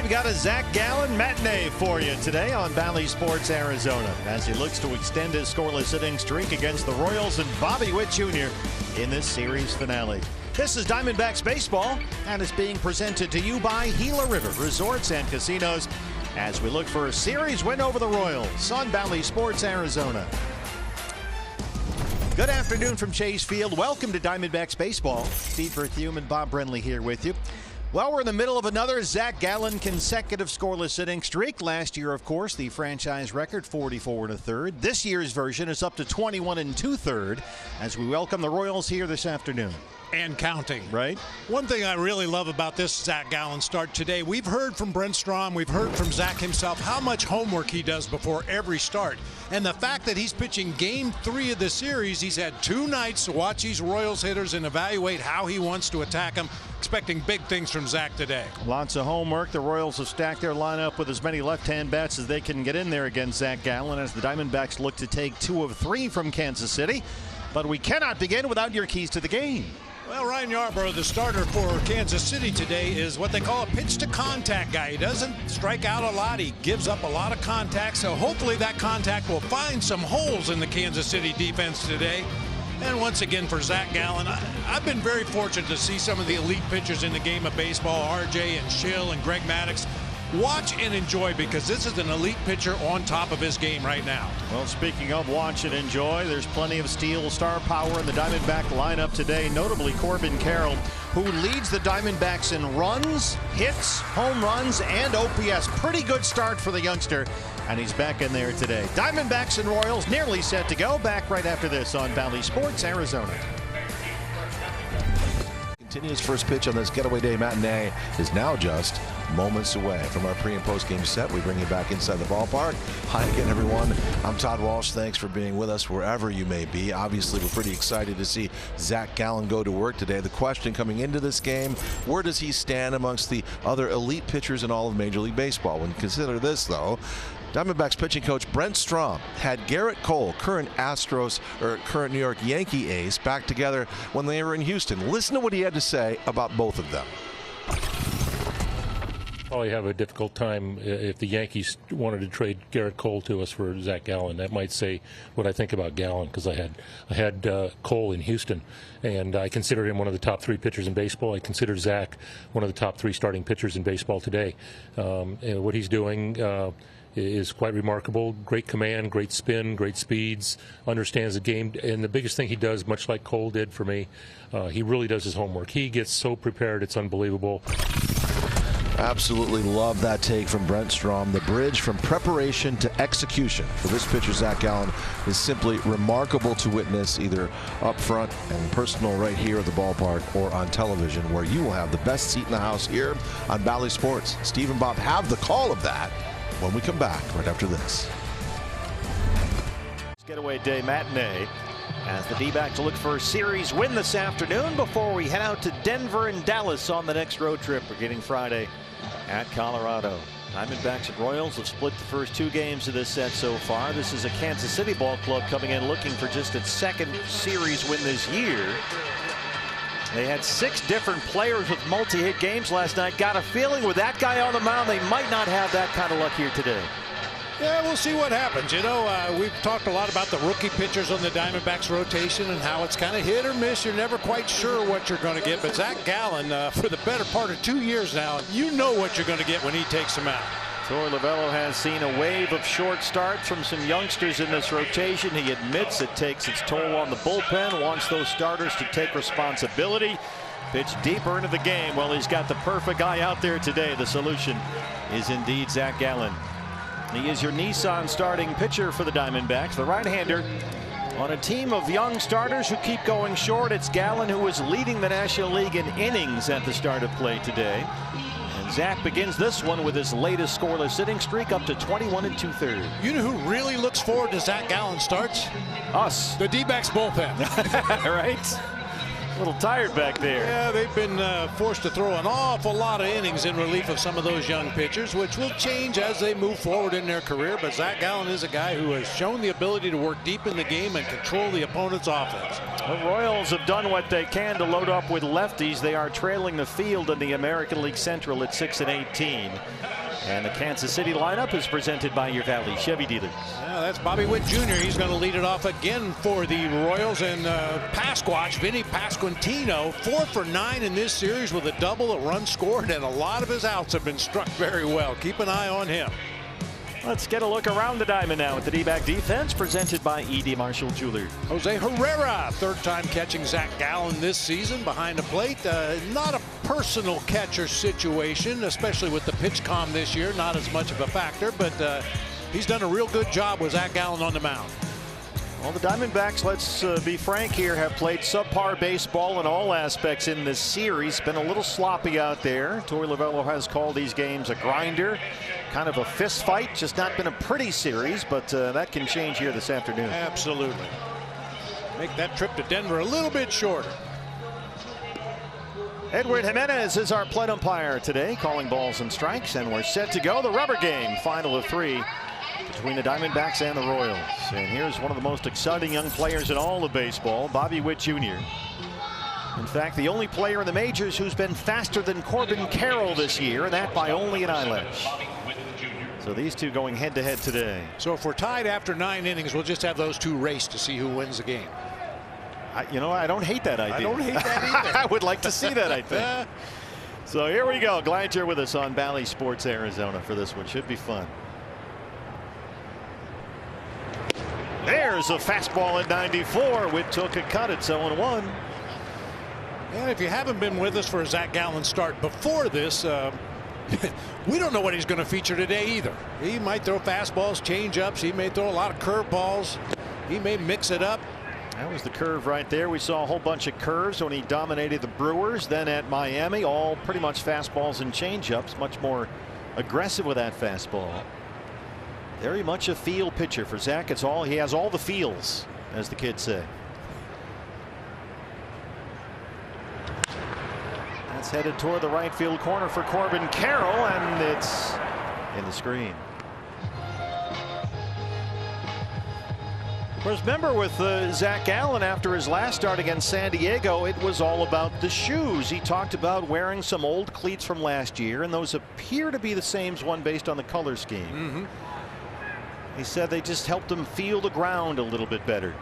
we've got a Zach Gallen matinee for you today on Bally Sports Arizona as he looks to extend his scoreless inning streak against the Royals and Bobby Witt Jr. in this series finale. This is Diamondbacks baseball, and it's being presented to you by Gila River Resorts and Casinos as we look for a series win over the Royals on Bally Sports Arizona. Good afternoon from Chase Field. Welcome to Diamondbacks baseball. Steve Berthiaume and Bob Brenly here with you. Well, we're in the middle of another Zach Gallen consecutive scoreless inning streak. Last year, of course, the franchise record 44 1/3. This year's version is up to 21 2/3 as we welcome the Royals here this afternoon. And counting. Right. One thing I really love about this Zach Gallen start today, we've heard from Brent Strom, we've heard from Zach himself how much homework he does before every start. And the fact that he's pitching game 3 of the series, he's had 2 nights to watch these Royals hitters and evaluate how he wants to attack them. Expecting big things from Zach today. Lots of homework. The Royals have stacked their lineup with as many left-hand bats as they can get in there against Zach Gallen as the Diamondbacks look to take 2 of 3 from Kansas City. But we cannot begin without your keys to the game. Well, Ryan Yarbrough, the starter for Kansas City today, is what they call a pitch-to-contact guy. He doesn't strike out a lot. He gives up a lot of contact, so hopefully that contact will find some holes in the Kansas City defense today. And once again for Zach Gallen, I've been very fortunate to see some of the elite pitchers in the game of baseball, RJ and Schill and Greg Maddux. Watch and enjoy, because this is an elite pitcher on top of his game right now. Well, speaking of watch and enjoy, there's plenty of steel star power in the Diamondback lineup today, notably Corbin Carroll, who leads the Diamondbacks in runs, hits, home runs, and OPS. Pretty good start for the youngster, and he's back in there today. Diamondbacks and Royals nearly set to go. Back right after this on Bally Sports Arizona. Continues first pitch on this getaway day matinee is now just moments away. From our pre and post game set, we bring you back inside the ballpark. Hi again, everyone. I'm Todd Walsh. Thanks for being with us wherever you may be. Obviously, we're pretty excited to see Zach Gallen go to work today. The question coming into this game, where does he stand amongst the other elite pitchers in all of Major League Baseball? When you consider this, though, Diamondbacks pitching coach Brent Strom had Garrett Cole, current New York Yankee ace, back together when they were in Houston. Listen to what he had to say about both of them. Probably have a difficult time if the Yankees wanted to trade Garrett Cole to us for Zach Gallen. That might say what I think about Gallen, because I had Cole in Houston, and I consider him one of the top 3 pitchers in baseball. I consider Zach one of the top 3 starting pitchers in baseball today. And what he's doing is quite remarkable. Great command, great spin, great speeds, understands the game. And the biggest thing he does, much like Cole did for me, he really does his homework. He gets so prepared, it's unbelievable. Absolutely love that take from Brent Strom. The bridge from preparation to execution for this pitcher, Zach Gallen, is simply remarkable to witness, either up front and personal right here at the ballpark or on television, where you will have the best seat in the house here on Bally Sports. Steve and Bob have the call of that when we come back right after this. Getaway day matinee as the D-backs look for a series win this afternoon before we head out to Denver and Dallas on the next road trip beginning Friday at Colorado. Diamondbacks and Royals have split the first 2 games of this set so far. This is a Kansas City ball club coming in looking for just its 2nd series win this year. They had 6 different players with multi-hit games last night. Got a feeling with that guy on the mound, they might not have that kind of luck here today. Yeah, we'll see what happens. You know, we've talked a lot about the rookie pitchers on the Diamondbacks rotation and how it's kind of hit or miss. You're never quite sure what you're going to get. But Zach Gallen, for the better part of 2 years now, you know what you're going to get when he takes him out. Torey Lovullo has seen a wave of short starts from some youngsters in this rotation. He admits it takes its toll on the bullpen, wants those starters to take responsibility, pitch deeper into the game. Well, he's got the perfect guy out there today. The solution is indeed Zach Gallen. He is your Nissan starting pitcher for the Diamondbacks, the right-hander. On a team of young starters who keep going short, it's Gallen who is leading the National League in innings at the start of play today. And Zach begins this one with his latest scoreless inning streak up to 21 2/3. You know who really looks forward to Zach Gallen starts? Us. The D-backs bullpen. Right? A little tired back there. Yeah, they've been forced to throw an awful lot of innings in relief of some of those young pitchers, which will change as they move forward in their career. But Zach Gallen is a guy who has shown the ability to work deep in the game and control the opponent's offense. The Royals have done what they can to load up with lefties. They are trailing the field in the American League Central at 6-18. And the Kansas City lineup is presented by your Valley Chevy dealers. Yeah, that's Bobby Witt Jr. He's going to lead it off again for the Royals. And Pasquatch, Vinny Pasquantino, 4 for 9 in this series with a double, a run scored, and a lot of his outs have been struck very well. Keep an eye on him. Let's get a look around the diamond now at the D-back defense, presented by E.D. Marshall Jewelry. Jose Herrera, third time catching Zach Gallen this season behind the plate. Not a personal catcher situation, especially with the pitch calm this year. Not as much of a factor, but he's done a real good job with Zach Gallen on the mound. Well, the Diamondbacks, let's be frank here, have played subpar baseball in all aspects in this series. Been a little sloppy out there. Torey Lovello has called these games a grinder, kind of a fist fight. Just not been a pretty series, but that can change here this afternoon. Absolutely. Make that trip to Denver a little bit shorter. Edward Jimenez is our plate umpire today, calling balls and strikes, and we're set to go. The rubber game, final of 3. Between the Diamondbacks and the Royals. And here's one of the most exciting young players in all of baseball, Bobby Witt Jr. In fact, the only player in the majors who's been faster than Corbin Carroll this year, and that by only an eyelash. So these two going head to head today. So if we're tied after 9 innings, we'll just have those two race to see who wins the game. You know, I don't hate that idea. I don't hate that either. I would like to see that, I think. So here we go. Glad you're with us on Bally Sports Arizona for this one. Should be fun. There's a fastball at 94. Witt took a cut at 0-1. And if you haven't been with us for a Zach Gallen start before this, we don't know what he's going to feature today either. He might throw fastballs, change-ups. He may throw a lot of curveballs. He may mix it up. That was the curve right there. We saw a whole bunch of curves when he dominated the Brewers. Then at Miami, all pretty much fastballs and change-ups. Much more aggressive with that fastball. Very much a feel pitcher for Zach. It's all he has, all the feels, as the kids say. That's headed toward the right field corner for Corbin Carroll, and it's in the screen. Of course, remember with Zach Gallen after his last start against San Diego, it was all about the shoes. He talked about wearing some old cleats from last year, and those appear to be the same one based on the color scheme. He said they just helped him feel the ground a little bit better,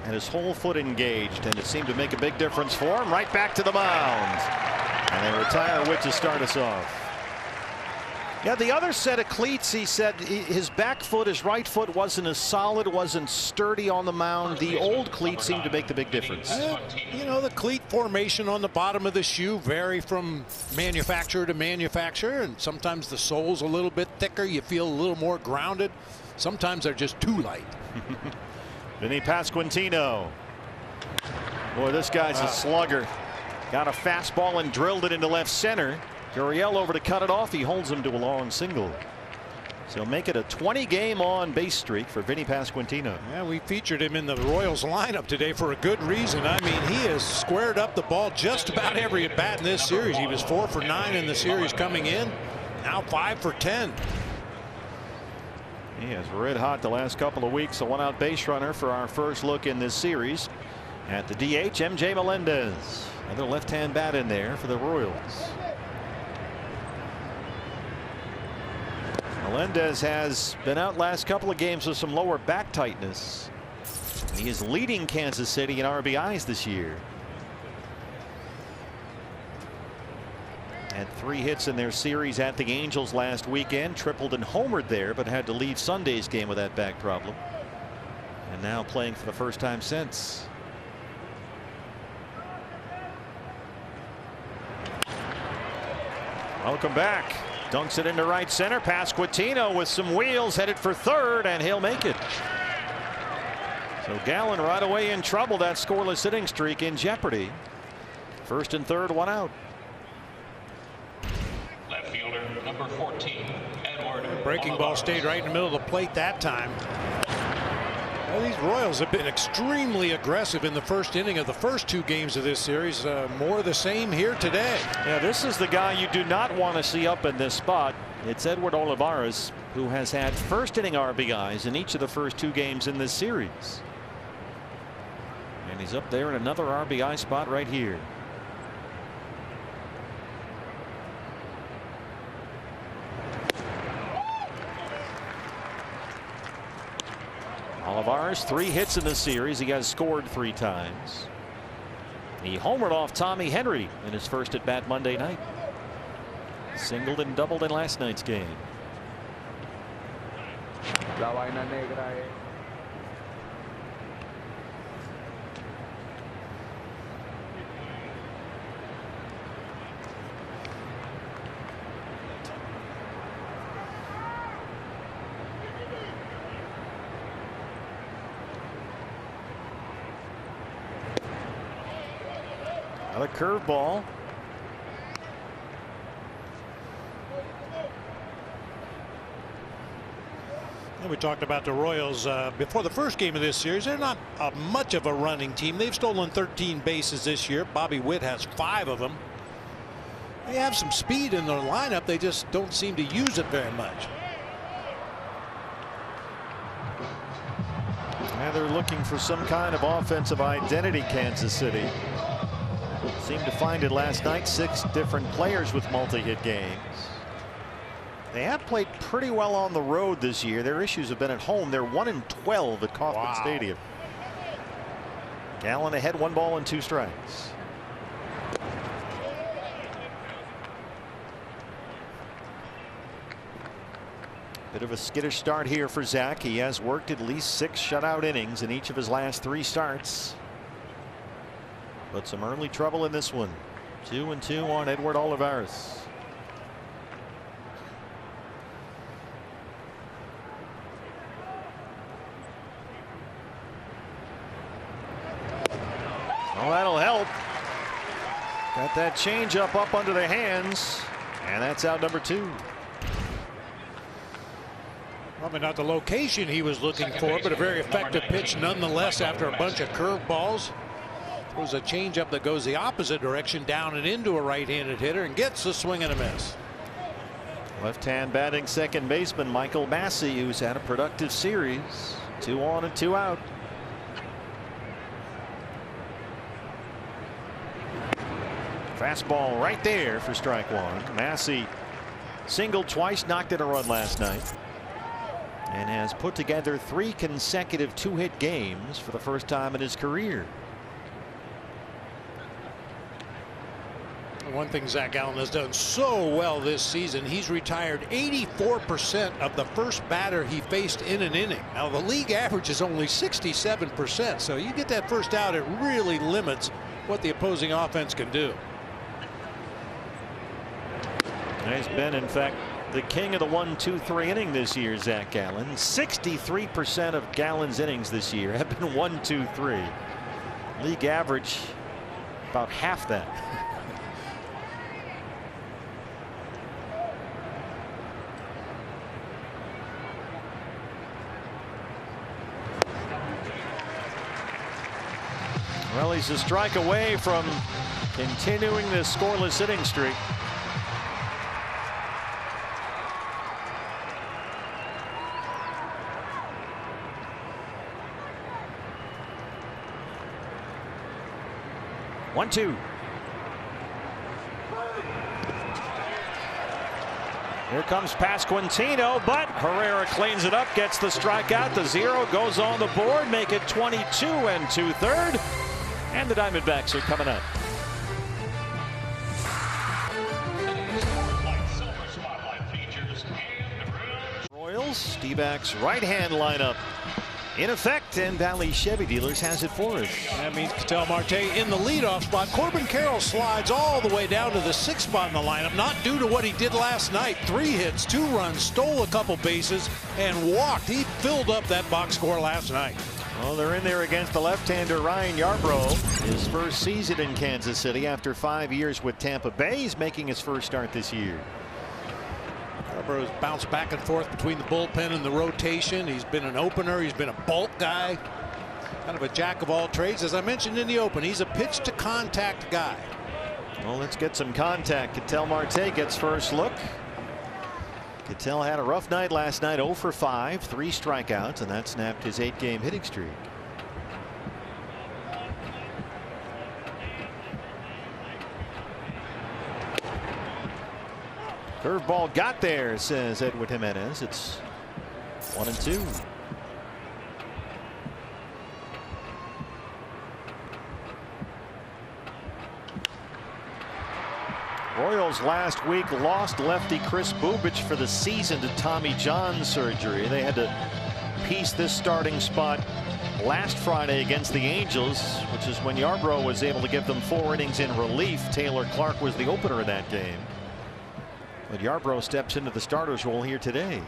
and his whole foot engaged, and it seemed to make a big difference for him. Right back to the mound, and they retire Witt to start us off. Yeah, the other set of cleats, he said his back foot, his right foot wasn't as solid, wasn't sturdy on the mound. The old cleats seemed to make the big difference. You know, the cleat formation on the bottom of the shoe vary from manufacturer to manufacturer, and sometimes the sole's a little bit thicker. You feel a little more grounded. Sometimes they're just too light. Vinny Pasquantino. Boy, this guy's a slugger. Got a fastball and drilled it into left center. Gurriel over to cut it off. He holds him to a long single. So make it a 20-game on-base streak for Vinny Pasquantino. Yeah, we featured him in the Royals lineup today for a good reason. I mean, he has squared up the ball just about every at bat in this series. He was 4 for 9 in the series coming in. Now 5 for 10. He is red hot the last couple of weeks. A one-out base runner for our first look in this series. At the DH, MJ Melendez. Another left-hand bat in there for the Royals. Melendez has been out last couple of games with some lower back tightness. He is leading Kansas City in RBIs this year. Had 3 hits in their series at the Angels last weekend. Tripled and homered there, but had to leave Sunday's game with that back problem. And now playing for the first time since. Welcome back. Dunks it into right center. Pasquantino with some wheels, headed for third, and he'll make it. So Gallen right away in trouble. That scoreless inning streak in jeopardy. First and third, 1 out. Left fielder number 14, Edward. Breaking ball stayed right in the middle of the plate that time. Well, these Royals have been extremely aggressive in the first inning of the first 2 games of this series. More of the same here today. Yeah, this is the guy you do not want to see up in this spot. It's Edward Olivares, who has had first inning RBIs in each of the first 2 games in this series. And he's up there in another RBI spot right here. Olivares, 3 hits in this series. He has scored 3 times. He homered off Tommy Henry in his first at bat Monday night. Singled and doubled in last night's game. La vaina negra es. Another curveball. We talked about the Royals before the first game of this series. They're not much of a running team. They've stolen 13 bases this year. Bobby Witt has 5 of them. They have some speed in their lineup. They just don't seem to use it very much. And they're looking for some kind of offensive identity, Kansas City. Seemed to find it last night. 6 different players with multi-hit games. They have played pretty well on the road this year. Their issues have been at home. They're 1-12 at Kauffman Stadium. Gallen ahead, 1 ball and 2 strikes. Bit of a skittish start here for Zach. He has worked at least 6 shutout innings in each of his last 3 starts. But some early trouble in this one. 2-2 on Edward Olivares. Well, that'll help. Got that changeup up under the hands, and that's out number 2. Probably not the location he was looking for, but a very effective pitch nonetheless after a bunch of curveballs. Throws a changeup that goes the opposite direction down and into a right-handed hitter and gets a swing and a miss. Left-hand batting second baseman Michael Massey, who's had a productive series. 2 on and 2 out. Fastball right there for strike 1. Massey singled twice, knocked in a run last night, and has put together 3 consecutive 2-hit games for the first time in his career. One thing Zach Gallen has done so well this season, he's retired 84% of the first batter he faced in an inning. Now the league average is only 67%, so you get that first out, it really limits what the opposing offense can do. He's been, in fact, the king of the 1-2-3 inning this year, Zach Gallen. 63% of Gallen's innings this year have been 1-2-3. League average about half that. Well, he's a strike away from continuing this scoreless inning streak. One-two. Here comes Pasquantino, but Herrera cleans it up, gets the strikeout. The 0 goes on the board, make it 22 2/3, and the Diamondbacks are coming up. Royals, D-backs right-hand lineup in effect, and Valley Chevy Dealers has it for us. That means Ketel Marte in the leadoff spot. Corbin Carroll slides all the way down to the 6th spot in the lineup, not due to what he did last night. 3 hits, 2 runs, stole a couple bases, and walked. He filled up that box score last night. Well, they're in there against the left-hander Ryan Yarbrough. His first season in Kansas City after 5 years with Tampa Bay. He's making his first start this year. Yarbrough's bounced back and forth between the bullpen and the rotation. He's been an opener. He's been a bulk guy. Kind of a jack of all trades. As I mentioned in the open, he's a pitch to contact guy. Well, let's get some contact. Ketel Marte gets first look. Ketel had a rough night last night, 0 for 5, 3 strikeouts, and that snapped his 8-game hitting streak. Curveball got there, says Edward Jimenez. It's 1-2. Royals last week lost lefty Chris Bubich for the season to Tommy John surgery. They had to piece this starting spot last Friday against the Angels, which is when Yarbrough was able to give them 4 innings in relief. Taylor Clark was the opener in that game. But Yarbrough steps into the starter's role here today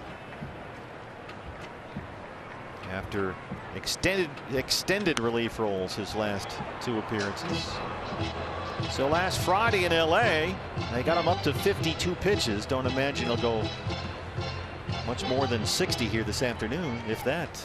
after extended relief roles his last 2 appearances. So last Friday in LA, they got him up to 52 pitches. Don't imagine he'll go much more than 60 here this afternoon, if that.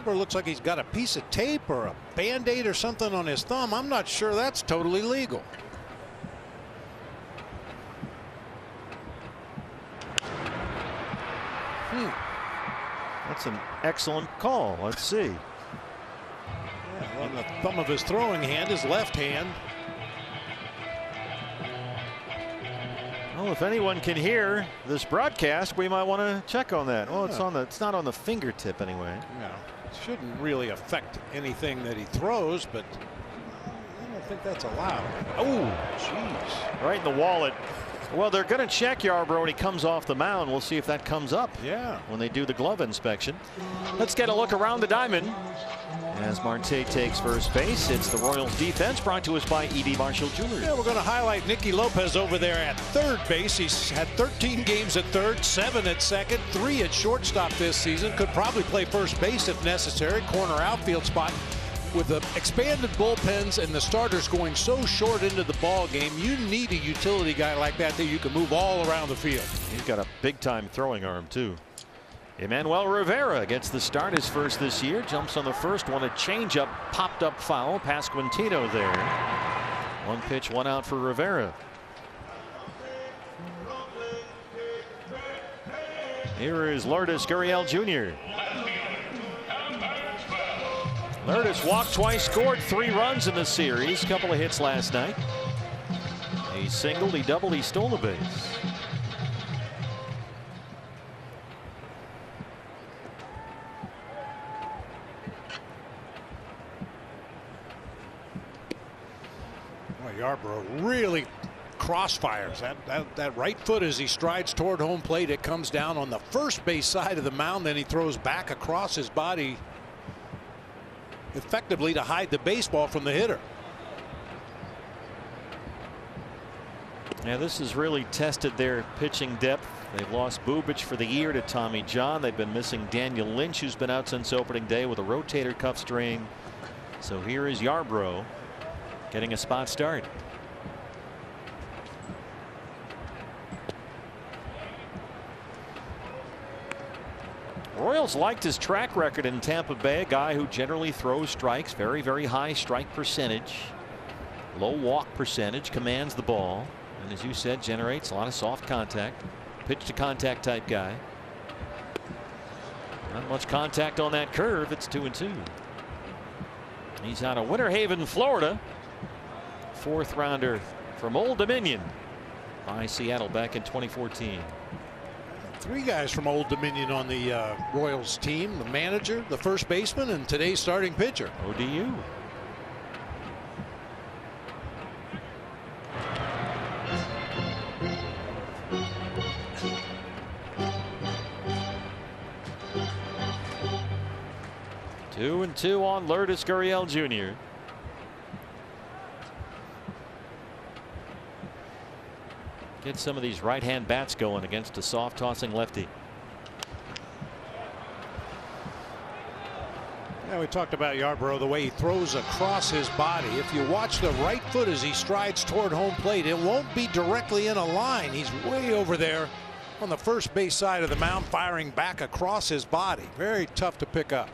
Looks like he's got a piece of tape or a band-aid or something on his thumb. I'm not sure that's totally legal. That's an excellent call. Let's see. Yeah, on the thumb of his throwing hand, his left hand. Well, if anyone can hear this broadcast, we might want to check on that. Well, it's not on the fingertip anyway. Yeah, it shouldn't really affect anything that he throws, but I don't think that's allowed. Oh, jeez. Right in the wallet. Well, they're going to check Yarbrough when he comes off the mound. We'll see if that comes up. Yeah. When they do the glove inspection. Let's get a look around the diamond as Marte takes first base. It's the Royals defense, brought to us by E.B. Marshall Jewelry. Yeah, we're going to highlight Nicky Lopez over there at third base. He's had 13 games at third, 7 at second, 3 at shortstop this season. Could probably play first base if necessary. Corner outfield spot. With the expanded bullpens and the starters going so short into the ball game, you need a utility guy like that you can move all around the field. He's got a big-time throwing arm, too. Emmanuel Rivera gets the start, his first this year. Jumps on the first one. A changeup popped up foul. Pasquantino there. 1 pitch, 1 out for Rivera. Here is Lourdes Gurriel Jr. Lourdes walked twice, scored 3 runs in the series. Couple of hits last night. He singled, he doubled, he stole the base. Well, Yarbrough really crossfires. That right foot as he strides toward home plate, it comes down on the first base side of the mound, then he throws back across his body effectively to hide the baseball from the hitter. Yeah, this has really tested their pitching depth. They've lost Bubich for the year to Tommy John. They've been missing Daniel Lynch, who's been out since opening day with a rotator cuff strain. So here is Yarbrough getting a spot start. Royals liked his track record in Tampa Bay, a guy who generally throws strikes, very, very high strike percentage, low walk percentage, commands the ball, and as you said, generates a lot of soft contact, pitch to contact type guy. Not much contact on that curve. It's 2-2. He's out of Winter Haven, Florida. 4th rounder from Old Dominion by Seattle back in 2014. 3 guys from Old Dominion on the Royals team: the manager, the first baseman, and today's starting pitcher. ODU. Two and 2 on Lourdes Gurriel Jr. Get some of these right-hand bats going against a soft tossing lefty. Yeah, we talked about Yarbrough, the way he throws across his body. If you watch the right foot as he strides toward home plate, it won't be directly in a line. He's way over there on the first base side of the mound, firing back across his body. Very tough to pick up.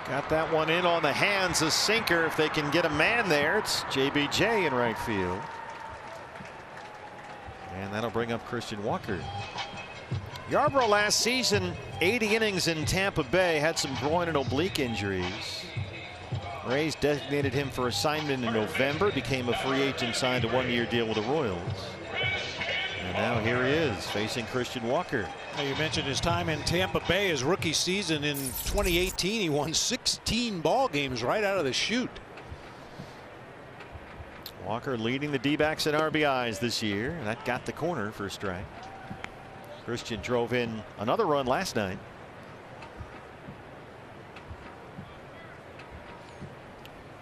Got that one in on the hands, a sinker. If they can get a man there, it's JBJ in right field. And that'll bring up Christian Walker. Yarbrough last season, 80 innings in Tampa Bay, had some groin and oblique injuries. Rays designated him for assignment in November, became a free agent, signed a one-year deal with the Royals. And now here he is facing Christian Walker. Now you mentioned his time in Tampa Bay. His rookie season in 2018, he won 16 ball games right out of the chute. Walker leading the D-backs in RBIs this year, and that got the corner for a strike. Christian drove in another run last night.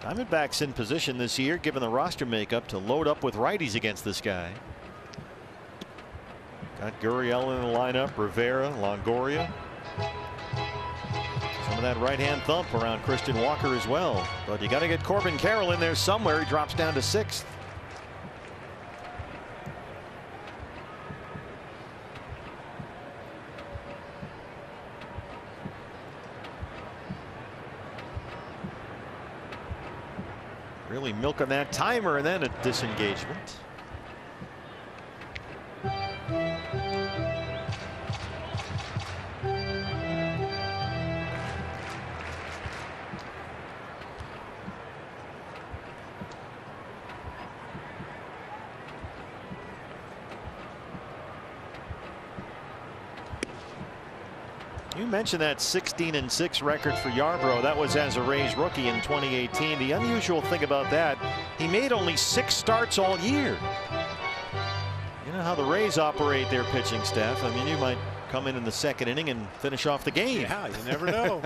Diamondbacks in position this year, given the roster makeup, to load up with righties against this guy. Got Gurriel in the lineup, Rivera, Longoria. Some of that right-hand thump around Christian Walker as well. But you got to get Corbin Carroll in there somewhere. He drops down to 6th. Really milking that timer, and then a disengagement. You mentioned that 16-6 record for Yarbrough. That was as a Rays rookie in 2018. The unusual thing about that, he made only 6 starts all year. You know how the Rays operate their pitching staff. I mean, you might come in the second inning and finish off the game. Yeah, you never know.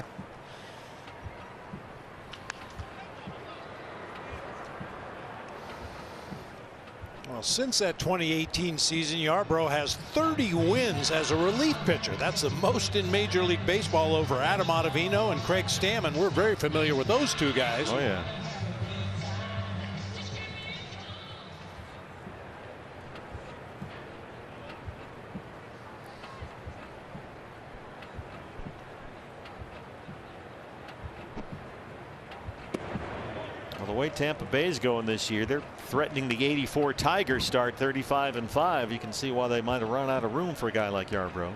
Well, since that 2018 season, Yarbrough has 30 wins as a relief pitcher. That's the most in Major League Baseball over Adam Ottavino and Craig Stammen. We're very familiar with those two guys. Oh, yeah. Well, the way Tampa Bay is going this year, they're threatening the '84 Tigers start, 35-5. You can see why they might have run out of room for a guy like Yarbrough.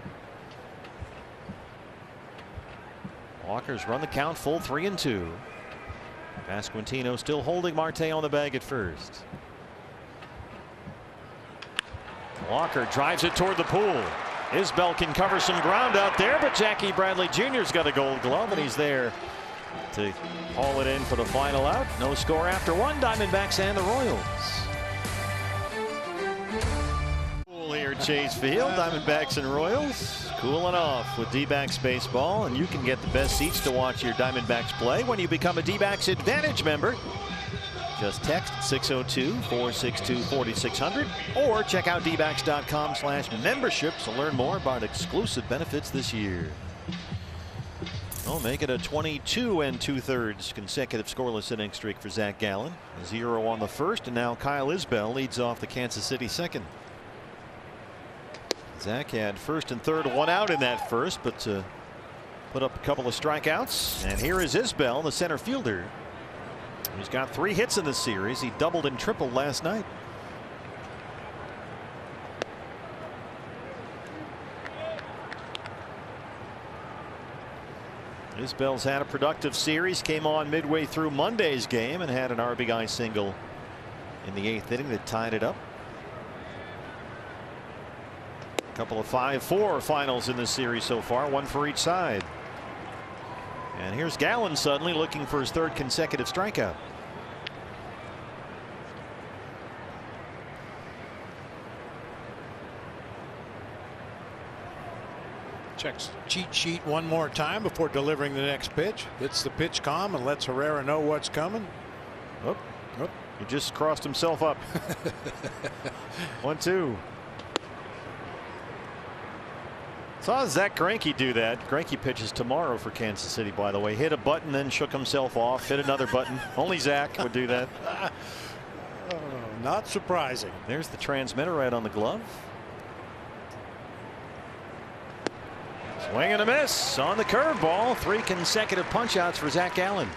Walker's run the count full 3-2. Pasquantino still holding Marte on the bag at first. Walker drives it toward the pool. Isbell can cover some ground out there, but Jackie Bradley Jr.'s got a Gold Glove, and he's there to haul it in for the final out. No score after 1. Diamondbacks and the Royals. Cool here at Chase Field. Diamondbacks and Royals cooling off with D-backs baseball, and you can get the best seats to watch your Diamondbacks play when you become a D-backs Advantage member. Just text 602-462-4600 or check out dbacks.com/membership to learn more about exclusive benefits this year. Well, make it a 22 2/3 consecutive scoreless inning streak for Zach Gallen. 0 on the first, and now Kyle Isbell leads off the Kansas City second. Zach had first and third, 1 out in that first, but put up a couple of strikeouts. And here is Isbell, the center fielder. He's got 3 hits in this series. He doubled and tripled last night. Isbell's had a productive series, came on midway through Monday's game and had an RBI single in the 8th inning that tied it up. A couple of 5-4 finals in this series so far, 1 for each side. And here's Gallen suddenly looking for his 3rd consecutive strikeout. Checks cheat sheet one more time before delivering the next pitch. Hits the pitch calm and lets Herrera know what's coming. Oh, he just crossed himself up. 1-2. Saw Zach Greinke do that. Greinke pitches tomorrow for Kansas City, by the way. Hit a button, then shook himself off. Hit another button. Only Zach would do that. Not surprising. There's the transmitter right on the glove. Swing and a miss on the curveball. 3 consecutive punch-outs for Zach Gallen.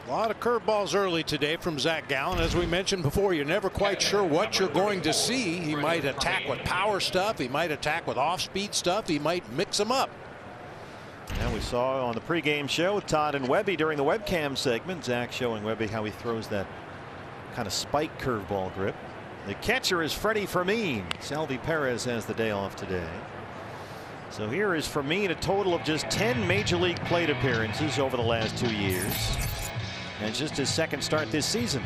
A lot of curveballs early today from Zach Gallen. As we mentioned before, you're never quite sure what you're going to see. He might attack with power stuff. He might attack with off-speed stuff. He might mix them up. And we saw on the pregame show with Todd and Webby during the webcam segment, Zach showing Webby how he throws that kind of spike curveball grip. The catcher is Freddie Fermin. Salvi Perez has the day off today. So here is Fermin, a total of just 10 major league plate appearances over the last 2 years. And just his second start this season.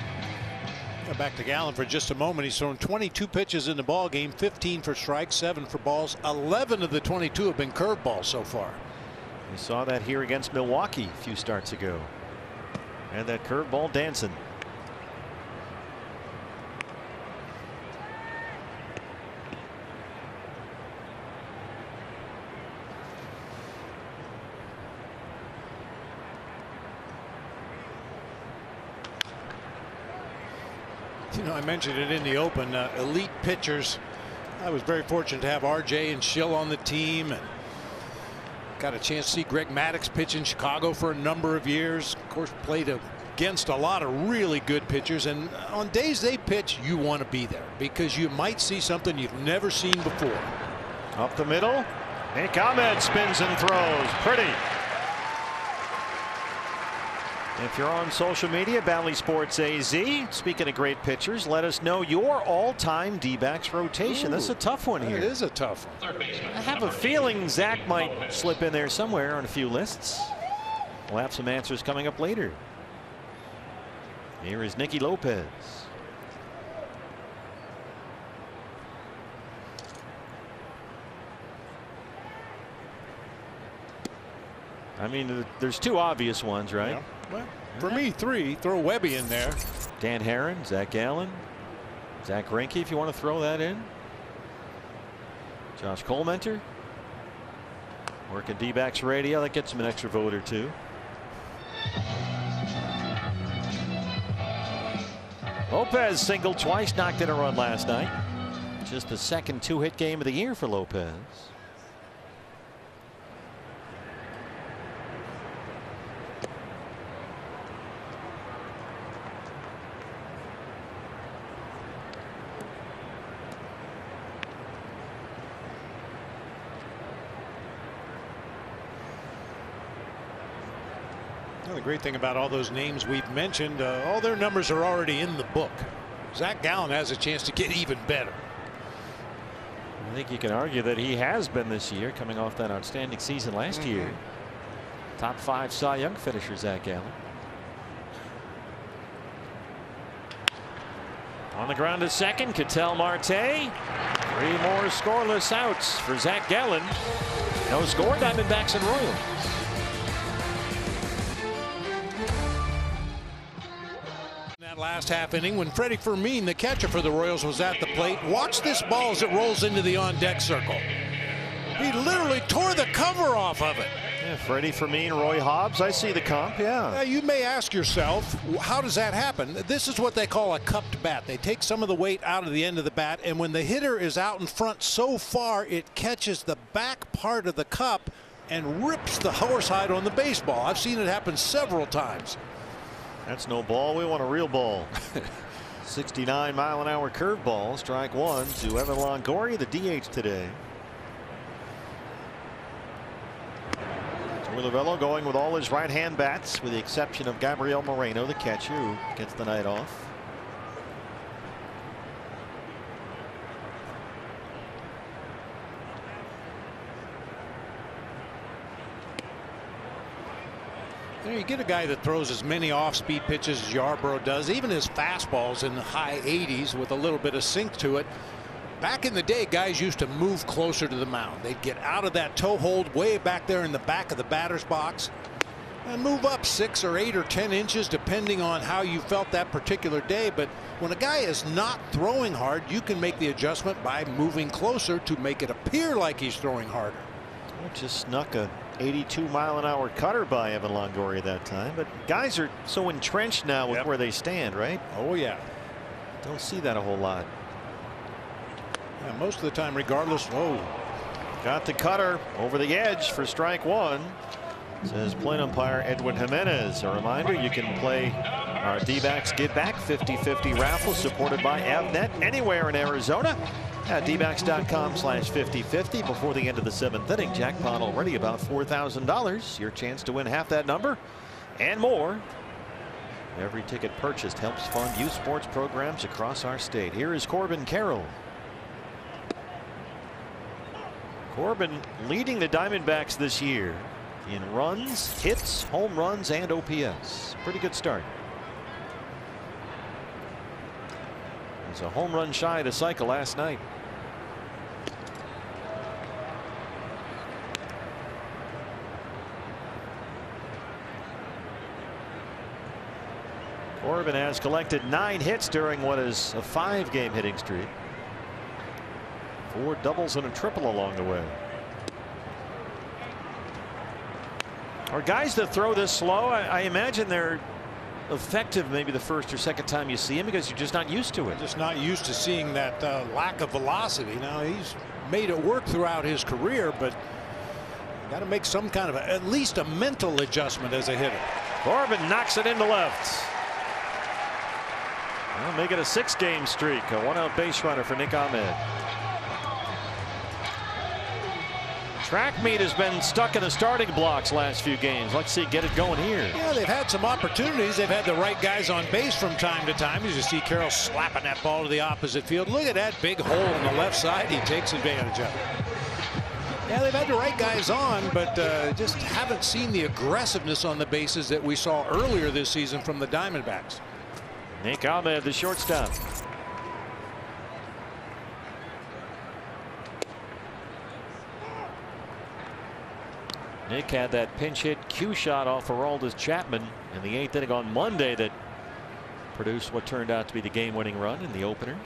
Back to Gallen for just a moment. He's thrown 22 pitches in the ball game, 15 for strikes, 7 for balls. 11 of the 22 have been curveballs so far. We saw that here against Milwaukee a few starts ago. And that curveball dancing. You know, I mentioned it in the open. Elite pitchers. I was very fortunate to have RJ and Schill on the team, and got a chance to see Greg Maddux pitch in Chicago for a number of years. Of course, played against a lot of really good pitchers, and on days they pitch, you want to be there because you might see something you've never seen before. Up the middle. Nick Ahmed spins and throws. Pretty. If you're on social media, Bally Sports AZ, speaking of great pitchers, let us know your all-time D-backs rotation. This is a tough one here. It is a tough one. I have a feeling Zach might slip in there somewhere on a few lists. We'll have some answers coming up later. Here is Nicky Lopez. I mean, there's 2 obvious ones, right? Yeah. Well, for me, 3. Throw Webby in there. Dan Herron, Zach Gallen, Zach Greinke, if you want to throw that in. Josh Colmenter. Working D-backs radio. That gets him an extra vote or 2. Lopez singled twice, knocked in a run last night. Just the second 2-hit game of the year for Lopez. The great thing about all those names we've mentioned, all their numbers are already in the book. Zach Gallen has a chance to get even better. I think you can argue that he has been this year, coming off that outstanding season last year. Top 5 Cy Young finisher, Zach Gallen. On the ground to second, Ketel Marte. 3 more scoreless outs for Zach Gallen. No score, Diamondbacks and Royals. Last half inning, when Freddie Fermin, the catcher for the Royals, was at the plate. Watch this ball as it rolls into the on-deck circle. He literally tore the cover off of it. Yeah, Freddie Fermin, Roy Hobbs. I see the comp. Yeah. You may ask yourself, how does that happen? This is what they call a cupped bat. They take some of the weight out of the end of the bat, and when the hitter is out in front so far, it catches the back part of the cup and rips the horsehide on the baseball. I've seen it happen several times. That's no ball. We want a real ball. 69-mile-an-hour curveball. Strike 1 to Evan Longoria, the DH today. Joey Lovello going with all his right-hand bats, with the exception of Gabriel Moreno, the catcher, who gets the night off. You get a guy that throws as many off-speed pitches as Yarbrough does, even his fastballs in the high 80s with a little bit of sink to it. Back in the day, guys used to move closer to the mound. They'd get out of that toe hold way back there in the back of the batter's box and move up 6 or 8 or 10 inches depending on how you felt that particular day. But When a guy is not throwing hard, you can make the adjustment by moving closer to make it appear like he's throwing harder. Well, just snuck a 82-mile-an-hour cutter by Evan Longoria that time, but guys are so entrenched now with where they stand, right? Oh yeah. Don't see that a whole lot. Yeah, most of the time, regardless. Whoa. Got the cutter over the edge for strike one, says plate umpire Edwin Jimenez. A reminder, you can play our D-backs Give Back 50-50 raffle supported by Avnet anywhere in Arizona at dbacks.com/50-50. Before the end of the 7th inning, jackpot already about $4,000. Your chance to win half that number and more. Every ticket purchased helps fund youth sports programs across our state. Here is Corbin Carroll. Corbin leading the Diamondbacks this year in runs, hits, home runs, and OPS. Pretty good start. It's a home run shy of the cycle last night. Corbin has collected 9 hits during what is a 5-game hitting streak. 4 doubles and a triple along the way. Are guys that throw this slow, I imagine they're effective maybe the first or second time you see him because you're just not used to it. Just not used to seeing that lack of velocity. Now he's made it work throughout his career, but got to make some kind of at least a mental adjustment as a hitter. Corbin knocks it into left. Well, make it a 6-game streak. A 1-out base runner for Nick Ahmed. Track meet has been stuck in the starting blocks last few games. Let's see, get it going here. Yeah, they've had some opportunities. They've had the right guys on base from time to time. As you see Carroll slapping that ball to the opposite field. Look at that big hole on the left side. He takes advantage of it. Yeah, they've had the right guys on, but just haven't seen the aggressiveness on the bases that we saw earlier this season from the Diamondbacks. Nick Ahmed, the shortstop. Nick had that pinch hit cue shot off Aroldis Chapman in the 8th inning on Monday that produced what turned out to be the game-winning run in the opener.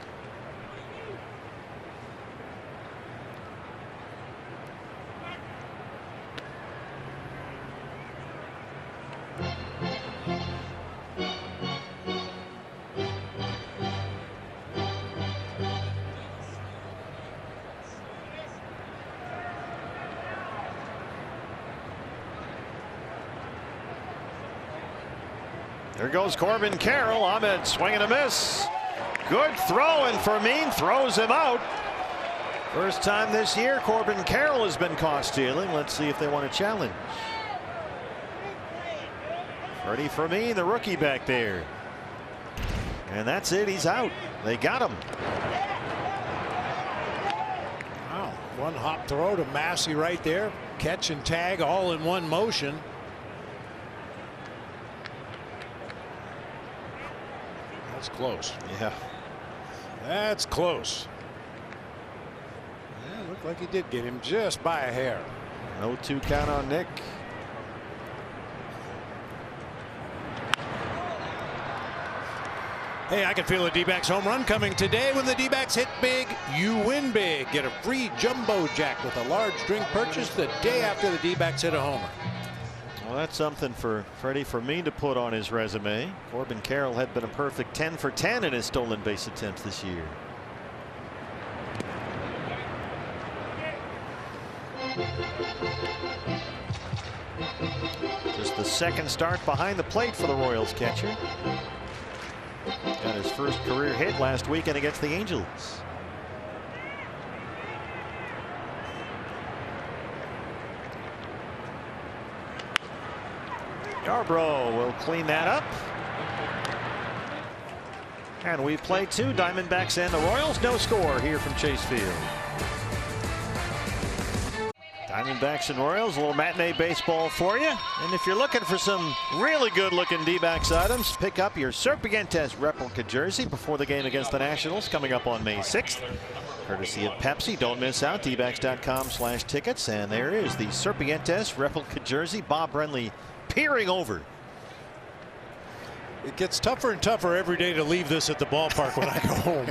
There goes Corbin Carroll. Ahmed swinging a miss. Good throw, and Fermin throws him out. First time this year Corbin Carroll has been caught stealing. Let's see if they want to challenge. Freddie Fermin, the rookie back there. And that's it. He's out. They got him. Wow. One hop throw to Massey right there. Catch and tag all in one motion. That's close. Yeah. That's close. Yeah, looked like he did get him just by a hair. 0-2 count on Nick. Hey, I can feel a D-backs home run coming today. When the D-backs hit big, you win big. Get a free jumbo jack with a large drink purchase the day after the D-backs hit a homer. Well, that's something for Freddie Fermin to put on his resume. Corbin Carroll had been a perfect 10 for 10 in his stolen base attempts this year. Just the second start behind the plate for the Royals catcher. Got his first career hit last weekend against the Angels. Yarbrough will clean that up. And we play 2, Diamondbacks and the Royals. No score here from Chase Field. Diamondbacks and Royals, a little matinee baseball for you. And if you're looking for some really good looking D-backs items, pick up your Serpientes replica jersey before the game against the Nationals coming up on May 6th. Courtesy of Pepsi. Don't miss out. dbacks.com/tickets. And there is the Serpientes replica jersey. Bob Brenly peering over It gets tougher and tougher every day to leave this at the ballpark when I go home.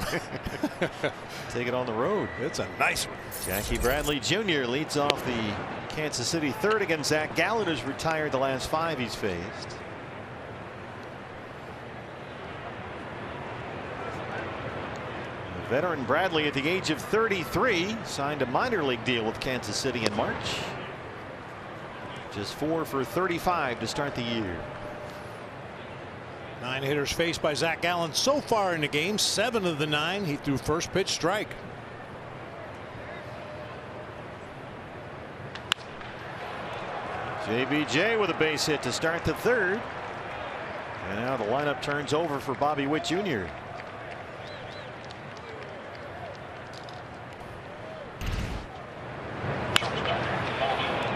Take it on the road. It's a nice one. Jackie Bradley Jr. leads off the Kansas City third against Zach Gallen, who's retired the last 5 he's faced. The veteran Bradley, at the age of 33, signed a minor league deal with Kansas City in March. Just 4 for 35 to start the year. 9 hitters faced by Zach Gallen so far in the game. 7 of the 9 he threw first pitch strike. JBJ with a base hit to start the third. And now the lineup turns over for Bobby Witt Jr.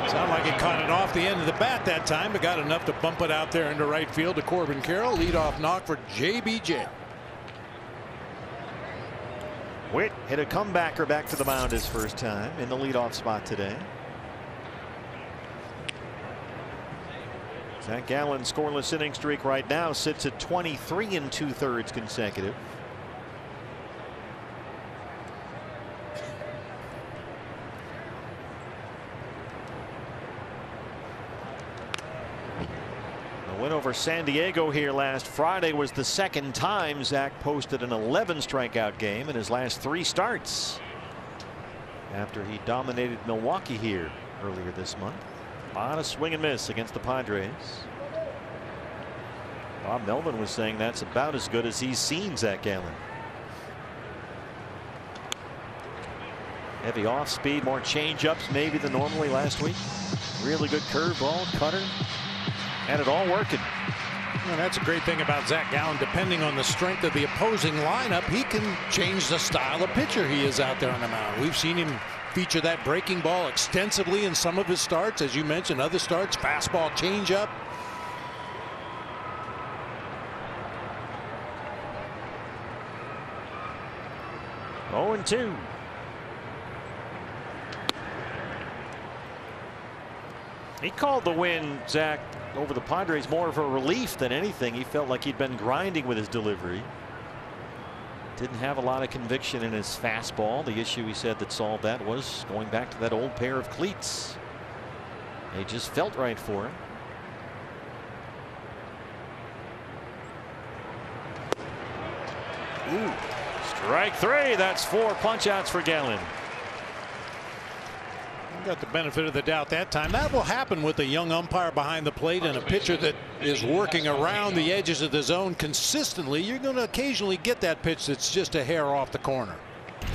Sounded like it caught it off the end of the bat that time, but got enough to bump it out there into right field to Corbin Carroll. Leadoff knock for JBJ. Witt hit a comebacker back to the mound his first time in the leadoff spot today. Zach Gallen's scoreless inning streak right now sits at 23 2/3 consecutive. The win over San Diego here last Friday was the second time Zach posted an 11 strikeout game in his last 3 starts after he dominated Milwaukee here earlier this month. A lot of swing and miss against the Padres. Bob Melvin was saying that's about as good as he's seen Zach Gallen. Heavy off speed, more change-ups maybe than normally last week. Really good curveball, cutter, and it all working. Well, that's a great thing about Zach Gallen. Depending on the strength of the opposing lineup, he can change the style of pitcher he is out there on the mound. We've seen him feature that breaking ball extensively in some of his starts. As you mentioned, other starts, fastball, changeup. Oh, and 2. He called the win, Zach, over the Padres more of a relief than anything. He felt like he'd been grinding with his delivery. Didn't have a lot of conviction in his fastball. The issue, he said, that solved that was going back to that old pair of cleats. They just felt right for him. Ooh, strike 3. That's 4 punch outs for Gallen. Got the benefit of the doubt that time. That will happen with a young umpire behind the plate and a pitcher that is working around the edges of the zone consistently. You're going to occasionally get that pitch that's just a hair off the corner.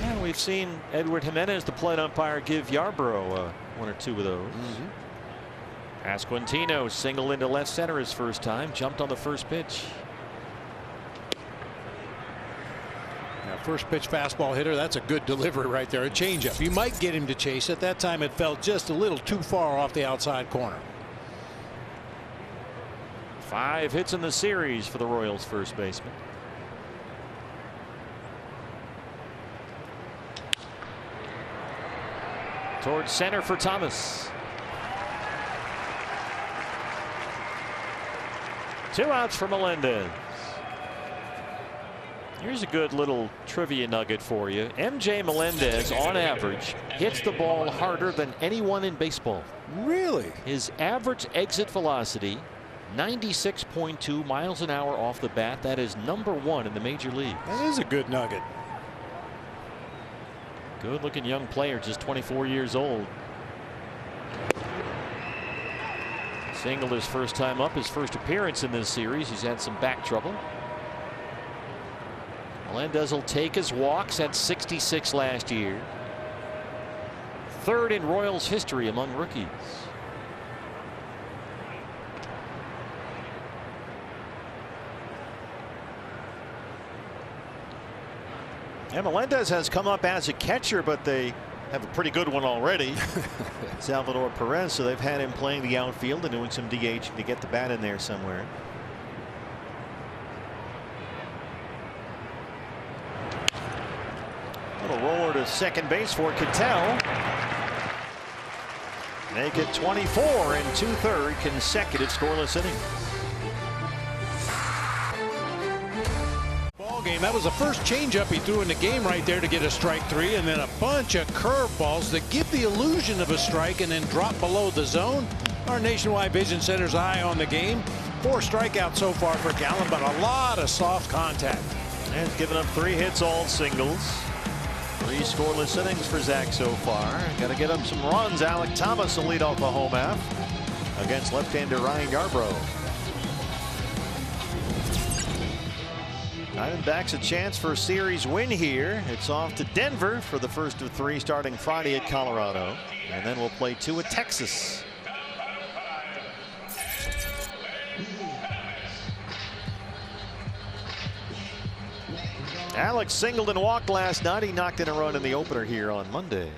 And we've seen Edward Jimenez, the plate umpire, give Yarbrough 1 or 2 of those. Pasquantino singled into left center his first time, jumped on the first pitch. First pitch fastball hitter. That's a good delivery right there. A changeup. You might get him to chase it. That time it fell just a little too far off the outside corner. 5 hits in the series for the Royals first baseman. Towards center for Thomas. 2 outs for Melendez. Here's a good little trivia nugget for you. MJ Melendez, on average, hits the ball harder than anyone in baseball. Really? His average exit velocity, 96.2 miles an hour off the bat. That is #1 in the major leagues. That is a good nugget. Good looking young player, just 24 years old. Singled his first time up, his first appearance in this series. He's had some back trouble. Melendez will take his walks at 66 last year. 3rd in Royals history among rookies. And Melendez has come up as a catcher, but they have a pretty good one already. Salvador Perez, so they've had him playing the outfield and doing some DHing to get the bat in there somewhere. Little roller to second base for Cattell. Make it 24 2/3 consecutive scoreless innings. ball game. That was the first changeup he threw in the game right there to get a strike 3, and then a bunch of curveballs that give the illusion of a strike and then drop below the zone. Our Nationwide Vision Center's eye on the game. 4 strikeouts so far for Gallen, but a lot of soft contact. And he's given up 3 hits, all singles. 3 scoreless innings for Zach so far. Got to get him some runs. Alec Thomas will lead off the home half against left-hander Ryan Yarbrough. Diamondbacks a chance for a series win here. It's off to Denver for the first of 3 starting Friday at Colorado. And then we'll play 2 at Texas. Alex singled and walked last night. He knocked in a run in the opener here on Monday.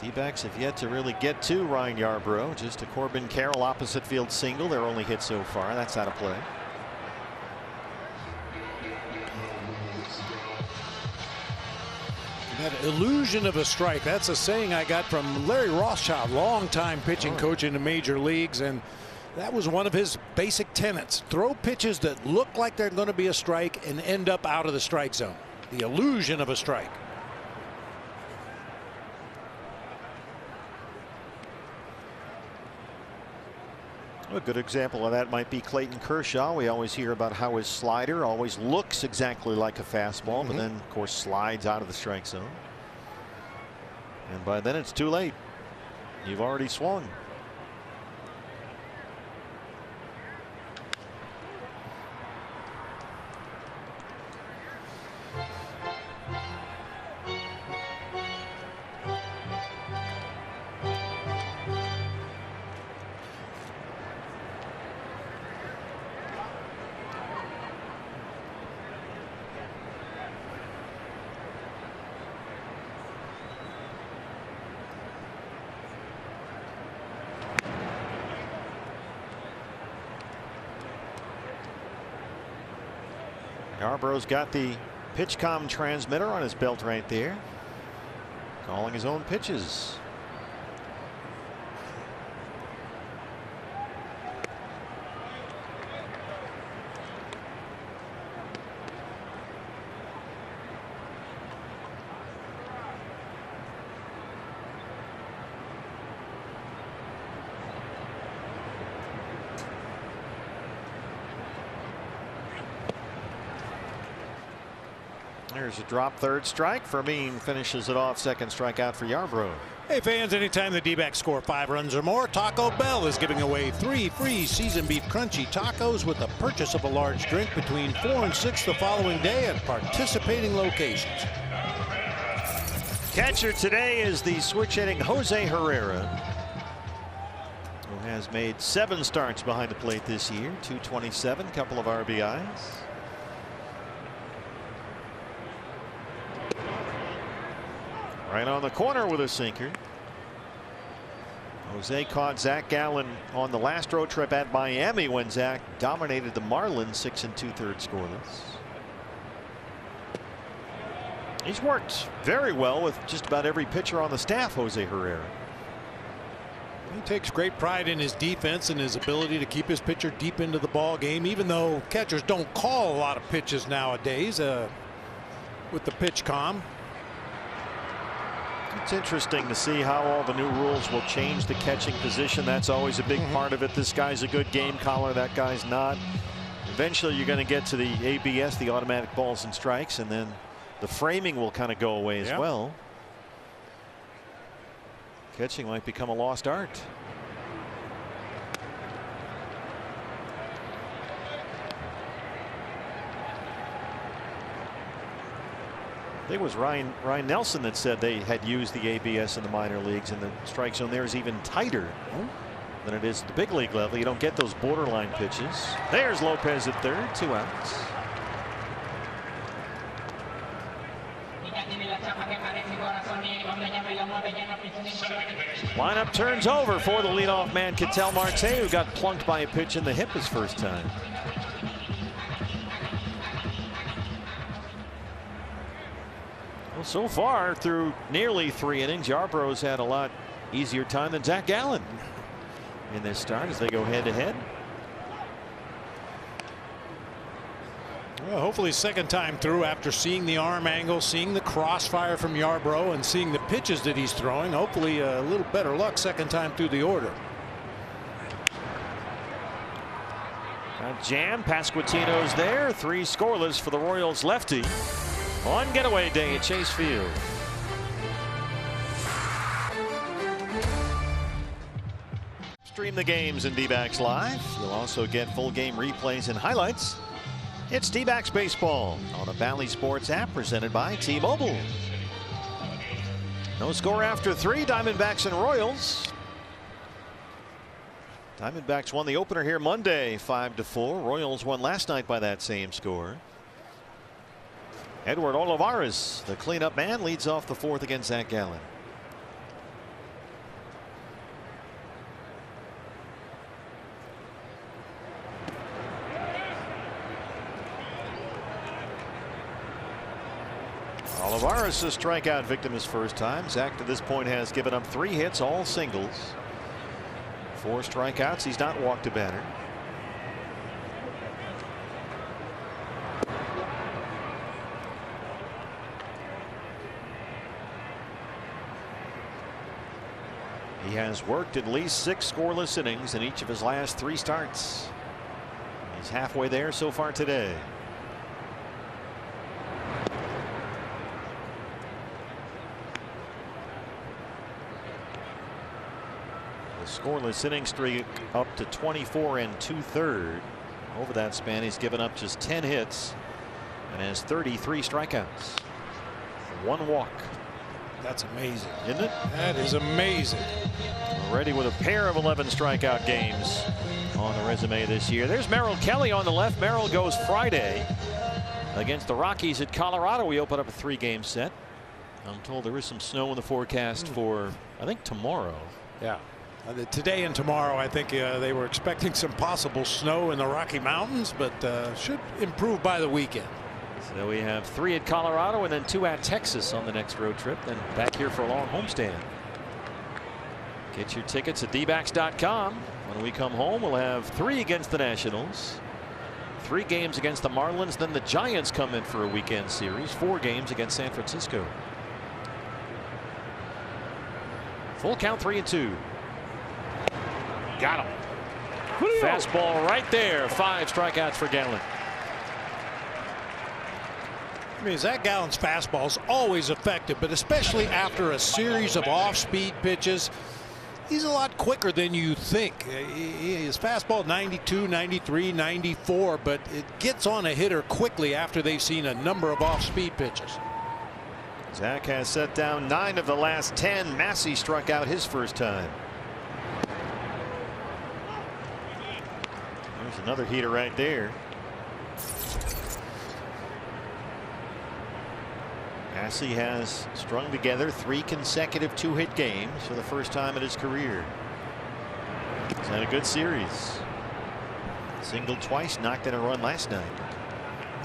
D-backs have yet to really get to Ryan Yarbrough. Just a Corbin Carroll opposite field single. Their only hit so far. That's out of play. That illusion of a strike. That's a saying I got from Larry Rothschild, longtime pitching coach in the major leagues, and that was one of his basic tenets. Throw pitches that look like they're going to be a strike and end up out of the strike zone. The illusion of a strike. A good example of that might be Clayton Kershaw. We always hear about how his slider always looks exactly like a fastball, but then, of course, slides out of the strike zone. And by then it's too late. You've already swung. Yarbrough's got the PitchCom transmitter on his belt right there, calling his own pitches. There's a drop, 3rd strike. Fermin finishes it off, 2nd strikeout for Yarbrough. Hey fans, anytime the D-backs score 5 runs or more, Taco Bell is giving away 3 free seasoned beef crunchy tacos with the purchase of a large drink between 4 and 6 the following day at participating locations. Catcher today is the switch-hitting Jose Herrera, who has made 7 starts behind the plate this year. .227, couple of RBIs. Right on the corner with a sinker. Jose caught Zach Gallen on the last road trip at Miami when Zach dominated the Marlins 6 2/3 scoreless. He's worked very well with just about every pitcher on the staff, Jose Herrera. He takes great pride in his defense and his ability to keep his pitcher deep into the ball game, even though catchers don't call a lot of pitches nowadays with the PitchCom. It's interesting to see how all the new rules will change the catching position. That's always a big part of it. This guy's a good game caller, that guy's not. Eventually you're going to get to the ABS, the automatic balls and strikes, and then the framing will kind of go away as well. Catching might become a lost art. I think it was Ryan Nelson that said they had used the ABS in the minor leagues, and the strike zone there is even tighter than it is at the big league level. You don't get those borderline pitches. There's Lopez at 3rd, 2 outs. Lineup turns over for the leadoff man, Ketel Marte, who got plunked by a pitch in the hip his first time. Well, so far through nearly 3 innings, Yarbrough's had a lot easier time than Zach Gallen in this start as they go head to head. Well, hopefully second time through, after seeing the arm angle, seeing the crossfire from Yarbrough, and seeing the pitches that he's throwing, hopefully a little better luck second time through the order. Jam, Pasquantino's there. 3 scoreless for the Royals lefty on getaway day at Chase Field. Stream the games in D-Backs Live. You'll also get full game replays and highlights. It's D-Backs Baseball on the Bally Sports app, presented by T-Mobile. No score after 3. Diamondbacks and Royals. Diamondbacks won the opener here Monday 5-4. Royals won last night by that same score. Edward Olivares, the cleanup man, leads off the 4th against Zach Gallen. Olivares, a strikeout victim his first time. Zach to this point has given up 3 hits, all singles. 4 strikeouts. He's not walked a batter. He has worked at least 6 scoreless innings in each of his last 3 starts. He's halfway there so far today. Scoreless inning streak up to 24 2/3. Over that span, he's given up just 10 hits and has 33 strikeouts. 1 walk. That's amazing, isn't it? That is amazing. Already with a pair of 11 strikeout games on the resume this year. There's Merrill Kelly on the left. Merrill goes Friday against the Rockies at Colorado. We open up a 3-game set. I'm told there is some snow in the forecast for, I think, tomorrow. Yeah. Today and tomorrow, I think they were expecting some possible snow in the Rocky Mountains, but should improve by the weekend. So we have 3 at Colorado and then 2 at Texas on the next road trip, then back here for a long homestand. Get your tickets at dbacks.com. When we come home, we'll have 3 against the Nationals, 3 games against the Marlins, then the Giants come in for a weekend series, 4 games against San Francisco. Full count, 3-2. Got him. Fastball right there. 5 strikeouts for Gallen. I mean, Zach Gallen's fastball is always effective, but especially after a series of off-speed pitches, he's a lot quicker than you think. His fastball 92, 93, 94, but it gets on a hitter quickly after they've seen a number of off-speed pitches. Zach has set down 9 of the last 10. Massey struck out his first time. There's another heater right there. Massey has strung together 3 consecutive 2-hit games for the first time in his career. He's had a good series. Singled twice, knocked in a run last night.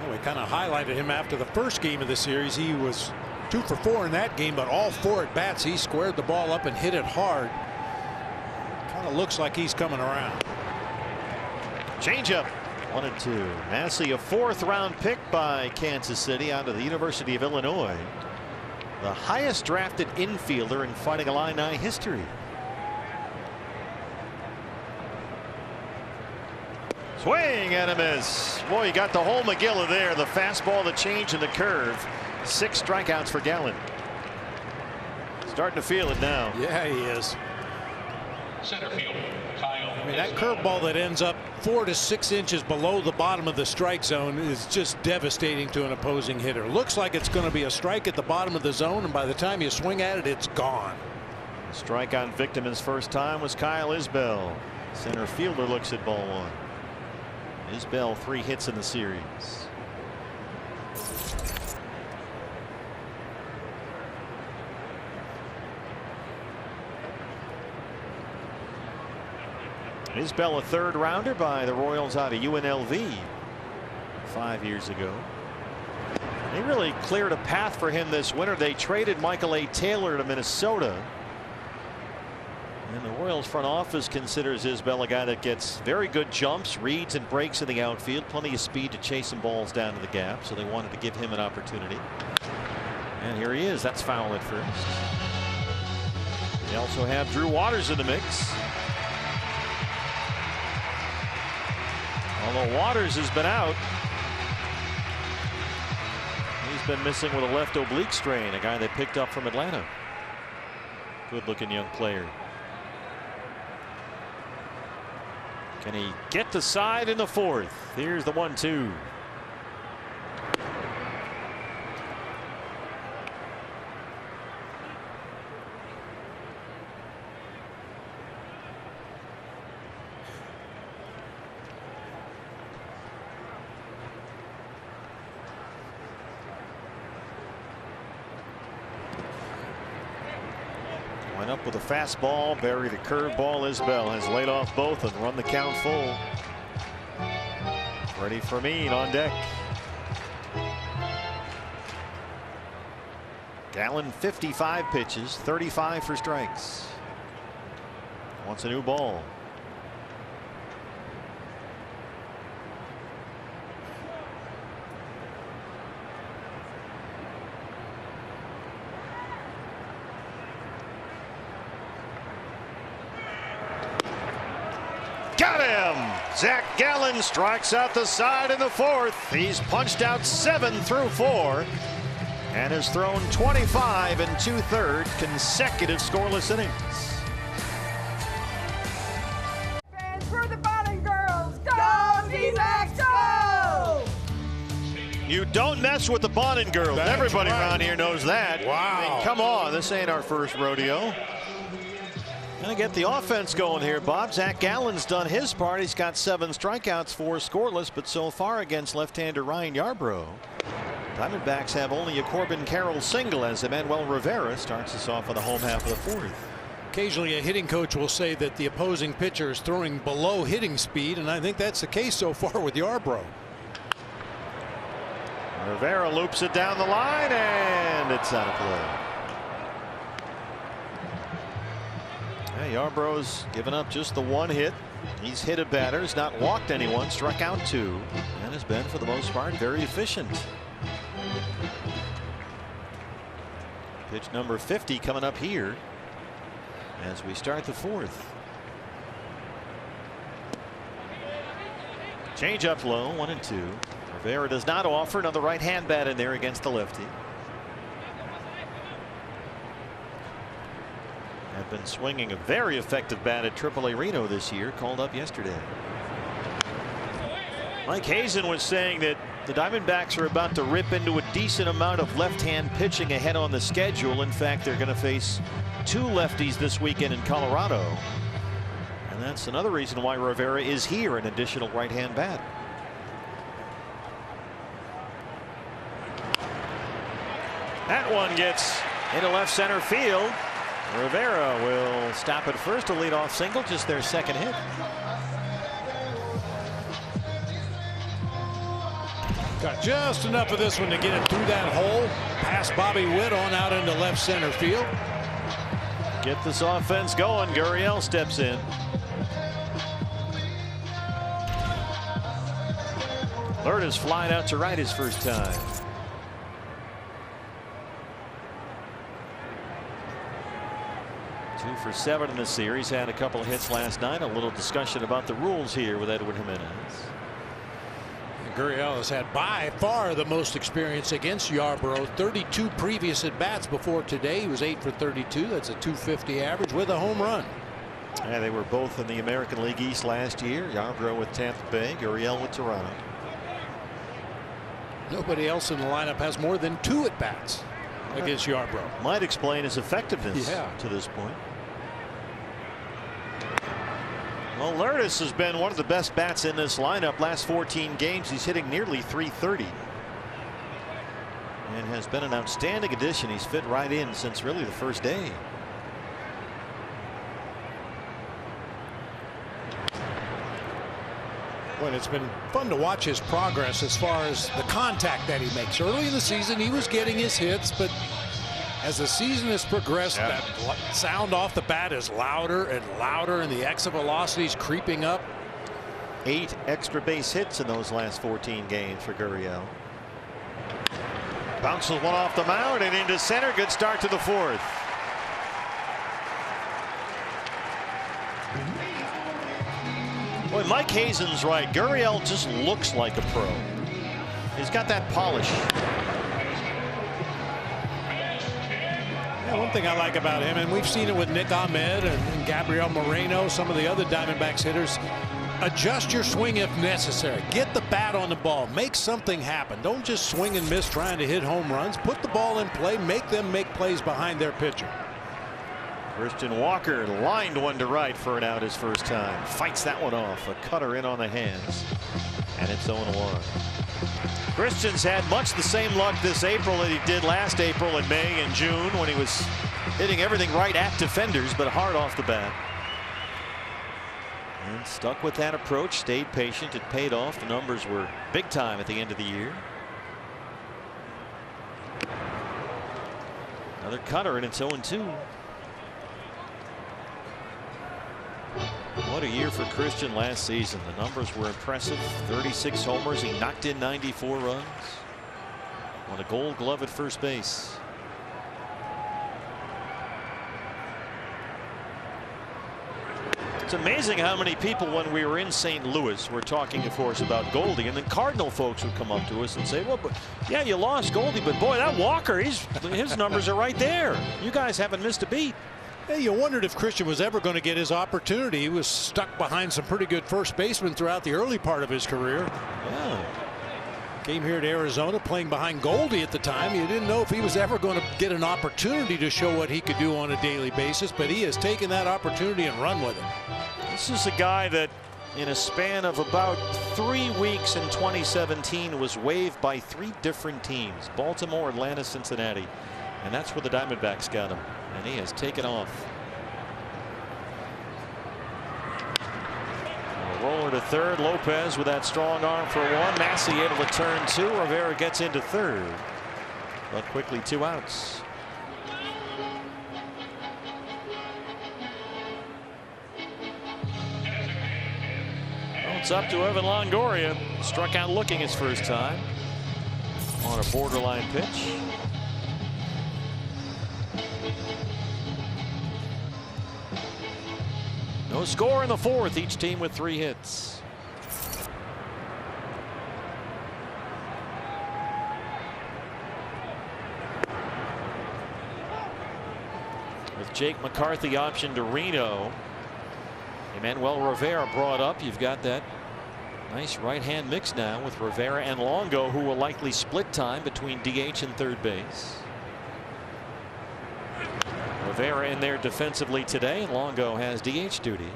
Well, we kind of highlighted him after the first game of the series. He was 2 for 4 in that game, but all 4 at bats he squared the ball up and hit it hard. Kind of looks like he's coming around. Changeup, 1-2. Massey, a 4th-round pick by Kansas City out of the University of Illinois. The highest drafted infielder in Fighting Illini history. Swing and a miss. Boy, you got the whole McGilla there. The fastball, the change, and the curve. 6 strikeouts for Gallen. Starting to feel it now. Yeah, he is. Center field, Kyle. I mean, that curveball that ends up 4 to 6 inches below the bottom of the strike zone is just devastating to an opposing hitter. Looks like it's going to be a strike at the bottom of the zone, and by the time you swing at it, it's gone. Strikeout victim his first time was Kyle Isbell. Center fielder looks at ball 1. Isbell 3 hits in the series. Isbell, a 3rd rounder by the Royals out of UNLV 5 years ago. They really cleared a path for him this winter. They traded Michael A. Taylor to Minnesota, and the Royals front office considers Isbell a guy that gets very good jumps, reads and breaks in the outfield, plenty of speed to chase some balls down to the gap, so they wanted to give him an opportunity. And here he is. That's foul at first. They also have Drew Waters in the mix. Although Waters has been out, he's been missing with a left oblique strain, a guy they picked up from Atlanta. Good looking young player. Can he get the side in the fourth? Here's the 1-2. Went up with a fastball, buried a curveball. Isbell has laid off both and run the count full. Freddie Fermin on deck. Gallen 55 pitches, 35 for strikes. Wants a new ball. Got him! Zach Gallen strikes out the side in the fourth. He's punched out 7 through 4 and has thrown 25 2/3 consecutive scoreless innings. Fans for the Bonnet Girls, go D-backs, go! You don't mess with the Bonnet Girls. That's Everybody right. around here knows that. Wow. I mean, come on, this ain't our first rodeo. Gonna get the offense going here, Bob. Zach Gallen's done his part. He's got 7 strikeouts, 4 scoreless, but so far against left-hander Ryan Yarbrough, Diamondbacks have only a Corbin Carroll single as Emmanuel Rivera starts us off on the home half of the fourth. Occasionally a hitting coach will say that the opposing pitcher is throwing below hitting speed, and I think that's the case so far with Yarbrough. Rivera loops it down the line, and it's out of play. Yarbrough's given up just the 1 hit. He's hit at batters, not walked anyone, struck out 2, and has been, for the most part, very efficient. Pitch number 50 coming up here as we start the fourth. Change up low, 1-2. Rivera does not offer another right-hand bat in there against the lefty. Have been swinging a very effective bat at AAA Reno this year, called up yesterday. Mike Hazen was saying that the Diamondbacks are about to rip into a decent amount of left-hand pitching ahead on the schedule. In fact, they're going to face 2 lefties this weekend in Colorado. And that's another reason why Rivera is here, an additional right-hand bat. That one gets into left center field. Rivera will stop at first, a leadoff single, just their 2nd hit. Got just enough of this one to get it through that hole, past Bobby Witt on out into left center field. Get this offense going. Gurriel steps in. Lourdes flying out to right his first time. Two for 7 in the series. Had a couple of hits last night. A little discussion about the rules here with Edwin Jimenez. Gurriel has had by far the most experience against Yarbrough. 32 previous at bats before today. He was 8 for 32. That's a .250 average with a home run. Yeah, they were both in the American League East last year. Yarbrough with Tampa Bay, Gurriel with Toronto. Nobody else in the lineup has more than 2 at bats against Yarbrough. Might explain his effectiveness to this point. Well, Lourdes has been one of the best bats in this lineup. Last 14 games, he's hitting nearly .330. And has been an outstanding addition. He's fit right in since really the first day. Well, it's been fun to watch his progress as far as the contact that he makes. Early in the season, he was getting his hits, but As the season has progressed, that sound off the bat is louder and louder, and the exit velocity is creeping up. 8 extra base hits in those last 14 games for Gurriel. Bounces one off the mound and into center. Good start to the 4th. Boy, Mike Hazen's right. Gurriel just looks like a pro. He's got that polish. Yeah, one thing I like about him, and we've seen it with Nick Ahmed and Gabriel Moreno, some of the other Diamondbacks hitters, adjust your swing if necessary. Get the bat on the ball. Make something happen. Don't just swing and miss trying to hit home runs. Put the ball in play. Make them make plays behind their pitcher. Christian Walker lined one to right for an out his first time. Fights that one off. A cutter in on the hands. And it's 0-1. Christian's had much the same luck this April that he did last April and May and June when he was hitting everything right at defenders, but hard off the bat. And stuck with that approach, stayed patient. It paid off. The numbers were big time at the end of the year. Another cutter, and it's 0-2. What a year for Christian last season. The numbers were impressive. 36 homers. He knocked in 94 runs. Won a Gold Glove at first base. It's amazing how many people, when we were in St. Louis, were talking, of course, about Goldie, and then Cardinal folks would come up to us and say, well, but, yeah, you lost Goldie, but boy, that Walker, his numbers are right there. You guys haven't missed a beat. Hey, you wondered if Christian was ever going to get his opportunity. He was stuck behind some pretty good first basemen throughout the early part of his career. Yeah. Came here to Arizona playing behind Goldie at the time. You didn't know if he was ever going to get an opportunity to show what he could do on a daily basis, but he has taken that opportunity and run with it. This is a guy that in a span of about 3 weeks in 2017 was waived by 3 different teams: Baltimore, Atlanta, Cincinnati. And that's where the Diamondbacks got him. And he has taken off. A roller to third. Lopez with that strong arm for 1. Massey able to turn 2. Rivera gets into third. But quickly 2 outs. Well, it's up to Evan Longoria. Struck out looking his first time on a borderline pitch. No score in the 4th. Each team with 3 hits. With Jake McCarthy optioned to Reno, Emmanuel Rivera brought up. You've got that nice right-hand mix now with Rivera and Longo, who will likely split time between DH and third base. Rivera in there defensively today, and Longo has DH duty.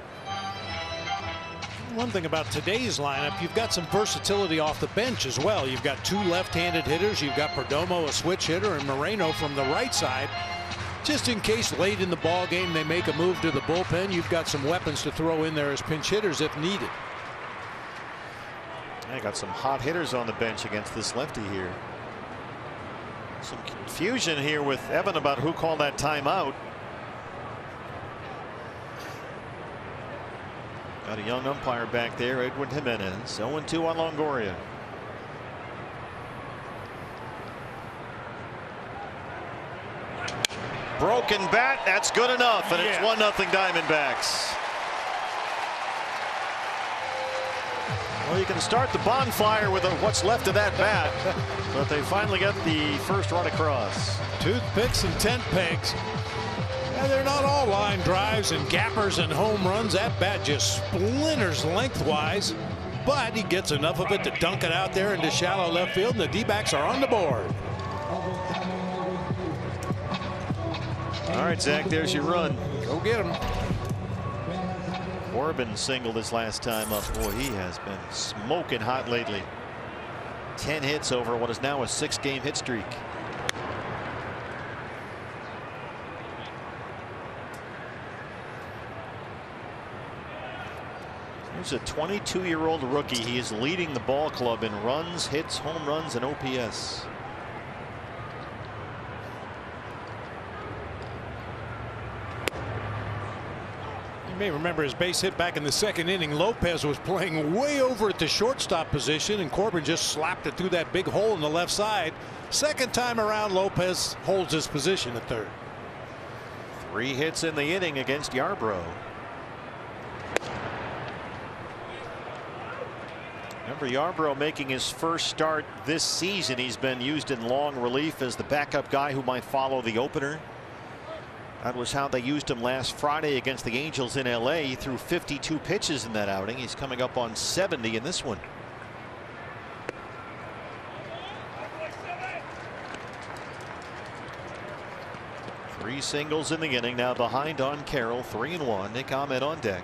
One thing about today's lineup, you've got some versatility off the bench as well. You've got 2 left-handed hitters. You've got Perdomo, a switch hitter, and Moreno from the right side. Just in case late in the ball game they make a move to the bullpen, you've got some weapons to throw in there as pinch hitters if needed. I got some hot hitters on the bench against this lefty here. Some confusion here with Evan about who called that timeout. Got a young umpire back there, Edwin Jimenez. 0-2 on Longoria. Broken bat, that's good enough, and it's 1-0 Diamondbacks. Well, you can start the bonfire with what's left of that bat, but they finally got the first run across. Toothpicks and tent pegs. And they're not all line drives and gappers and home runs. That bat just splinters lengthwise, but he gets enough of it to dunk it out there into shallow left field, and the D-backs are on the board. All right, Zach, there's your run. Go get him. Corbin singled his last time up. Boy, he has been smoking hot lately. 10 hits over what is now a 6-game hit streak. He's a 22-year-old rookie. He is leading the ball club in runs, hits, home runs, and OPS. may remember his base hit back in the second inning. Lopez was playing way over at the shortstop position, and Corbin just slapped it through that big hole in the left side. Second time around, Lopez holds his position at third. 3 hits in the inning against Yarbrough. Remember, Yarbrough making his first start this season. He's been used in long relief as the backup guy who might follow the opener. That was how they used him last Friday against the Angels in LA. He threw 52 pitches in that outing. He's coming up on 70 in this one. Three singles in the inning. Now behind on Carroll, 3-1. Nick Ahmed on deck.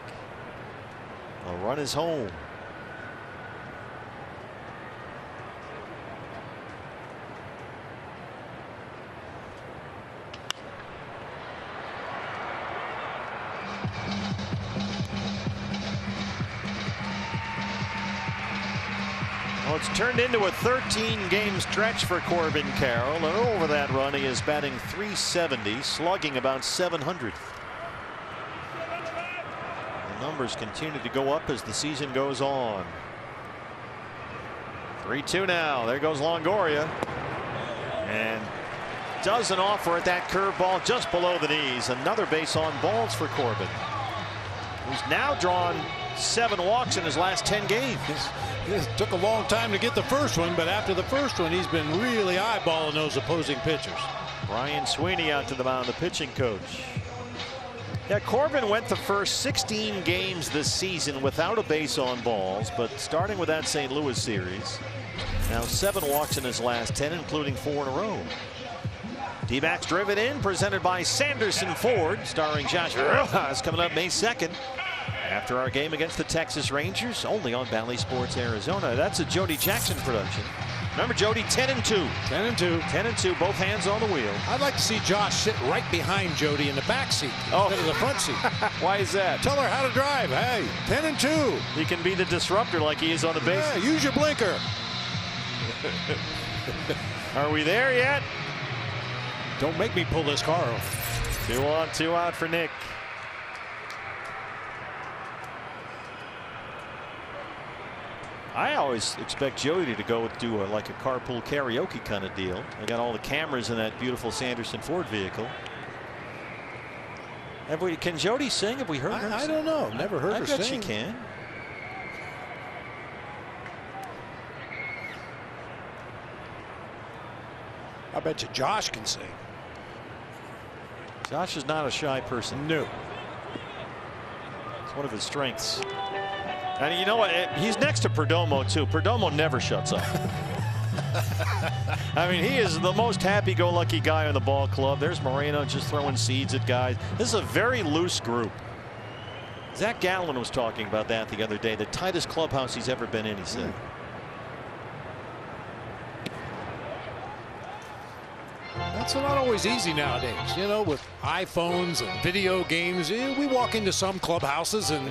A run is home. Well, it's turned into a 13-game stretch for Corbin Carroll, and over that run he is batting .370, slugging about .700. The numbers continue to go up as the season goes on. 3-2 now. There goes Longoria, and doesn't offer it. That curveball just below the knees. Another base on balls for Corbin, who's now drawn 7 walks in his last 10 games. It took a long time to get the first one, but after the first one, he's been really eyeballing those opposing pitchers. Brian Sweeney out to the mound, the pitching coach. Yeah, Corbin went the first 16 games this season without a base on balls, but starting with that St. Louis series, now 7 walks in his last 10, including 4 in a row. D-backs driven in, presented by Sanderson Ford, starring Josh Rojas, coming up May 2nd. After our game against the Texas Rangers, only on Bally Sports Arizona. That's a Jody Jackson production. Remember, Jody, 10-2. 10-2. 10-2, both hands on the wheel. I'd like to see Josh sit right behind Jody in the back seat instead of the front seat. Why is that? Tell her how to drive. Hey, 10-2. He can be the disruptor like he is on the base. Yeah, use your blinker. Are we there yet? Don't make me pull this car off. 2 on, 2 out for Nick. I always expect Jody to go do like a carpool karaoke kind of deal. They got all the cameras in that beautiful Sanderson Ford vehicle. Can Jody sing? Have we heard her? I don't know. Never heard her sing. I bet she can. I bet you Josh can sing. Josh is not a shy person. No. It's one of his strengths. And you know what? He's next to Perdomo, too. Perdomo never shuts up. I mean, he is the most happy-go-lucky guy on the ball club. There's Moreno just throwing seeds at guys. This is a very loose group. Zach Gallen was talking about that the other day. The tightest clubhouse he's ever been in, he said. That's not always easy nowadays, you know, with iPhones and video games. We walk into some clubhouses and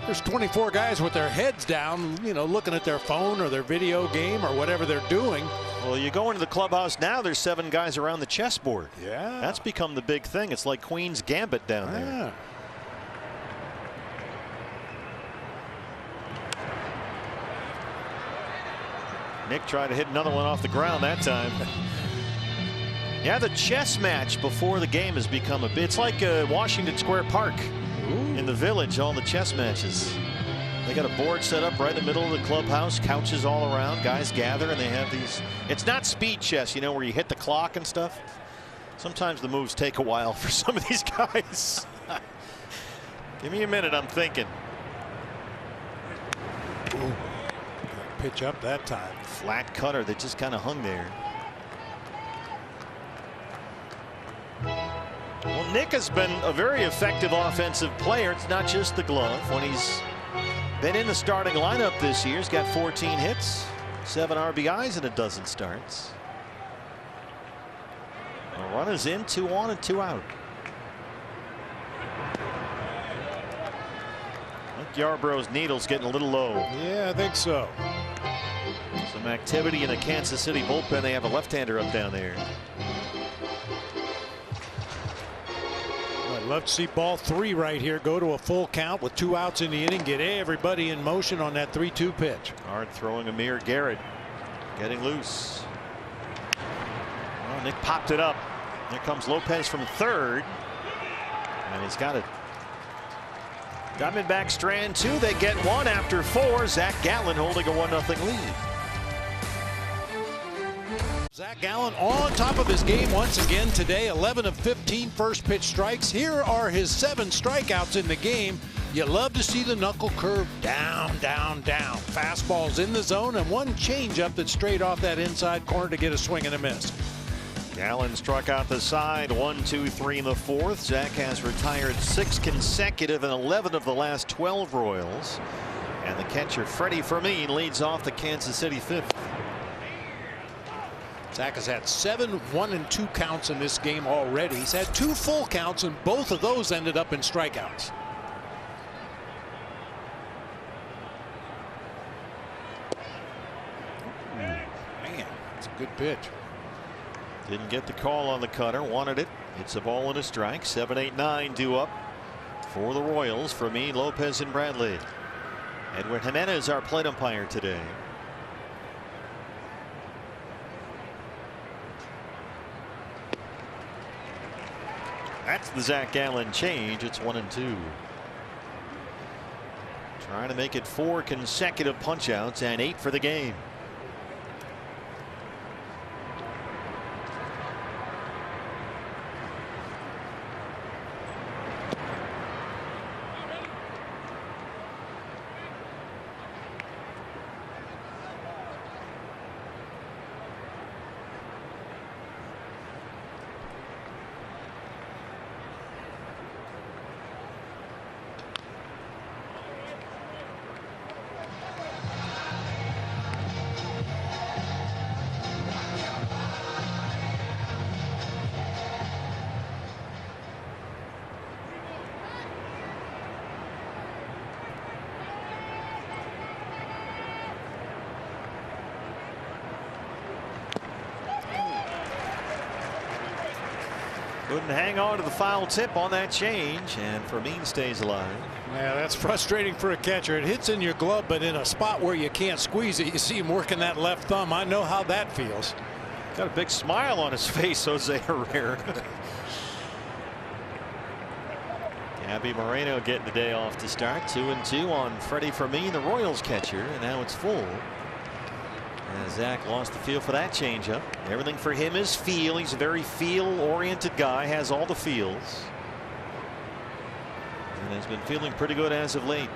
there's 24 guys with their heads down, you know, looking at their phone or their video game or whatever they're doing. Well, you go into the clubhouse now, there's 7 guys around the chessboard. Yeah. That's become the big thing. It's like Queen's Gambit down there. Nick tried to hit another one off the ground that time. Yeah, the chess match before the game has become a bit. It's like Washington Square Park in the Village, all the chess matches. They got a board set up right in the middle of the clubhouse, couches all around, guys gather, and they have these. It's not speed chess, you know, where you hit the clock and stuff. Sometimes the moves take a while for some of these guys. Give me a minute, I'm thinking. Ooh. Pitch up that time. Flat cutter that just kind of hung there. Well, Nick has been a very effective offensive player. It's not just the glove. When he's been in the starting lineup this year, he's got 14 hits, 7 RBIs, and a dozen starts. The run is in, 2 on and 2 out. I think Yarbrough's needle's getting a little low. Yeah, I think so. Some activity in the Kansas City bullpen. They have a left-hander up down there. Love to see ball 3 right here go to a full count with 2 outs in the inning. Get everybody in motion on that 3-2 pitch. Hard throwing Amir Garrett. Getting loose. Well, Nick popped it up. Here comes Lopez from third. And he's got it. Diamondbacks strand 2. They get 1 after 4. Zach Gallen holding a 1-0 lead. Zach Gallen on top of his game once again today. 11 of 15 first pitch strikes. Here are his 7 strikeouts in the game. You love to see the knuckle curve down, down, down. Fastballs in the zone and 1 changeup that's straight off that inside corner to get a swing and a miss. Gallen struck out the side 1, 2, 3 in the 4th. Zach has retired 6 consecutive and 11 of the last 12 Royals. And the catcher Freddie Fermin leads off the Kansas City 5th. Zach has had 7 1-2 counts in this game already. He's had 2 full counts and both of those ended up in strikeouts. Man, it's a good pitch. Didn't get the call on the cutter. Wanted it. It's a ball and a strike. 7, 8, 9 due up for the Royals. Fermin, Lopez, and Bradley. Edwin Jimenez, our plate umpire today. That's the Zach Gallen change. It's 1-2. Trying to make it 4 consecutive punch-outs and 8 for the game. Couldn't hang on to the foul tip on that change, and Fermin stays alive. Yeah, that's frustrating for a catcher. It hits in your glove, but in a spot where you can't squeeze it. You see him working that left thumb. I know how that feels. Got a big smile on his face, Jose Herrera. Gabby Moreno getting the day off to start. 2-2 on Freddie Fermin, the Royals catcher, and now it's full. And Zach lost the feel for that changeup. Everything for him is feel. He's a very feel-oriented guy, has all the feels. And has been feeling pretty good as of late.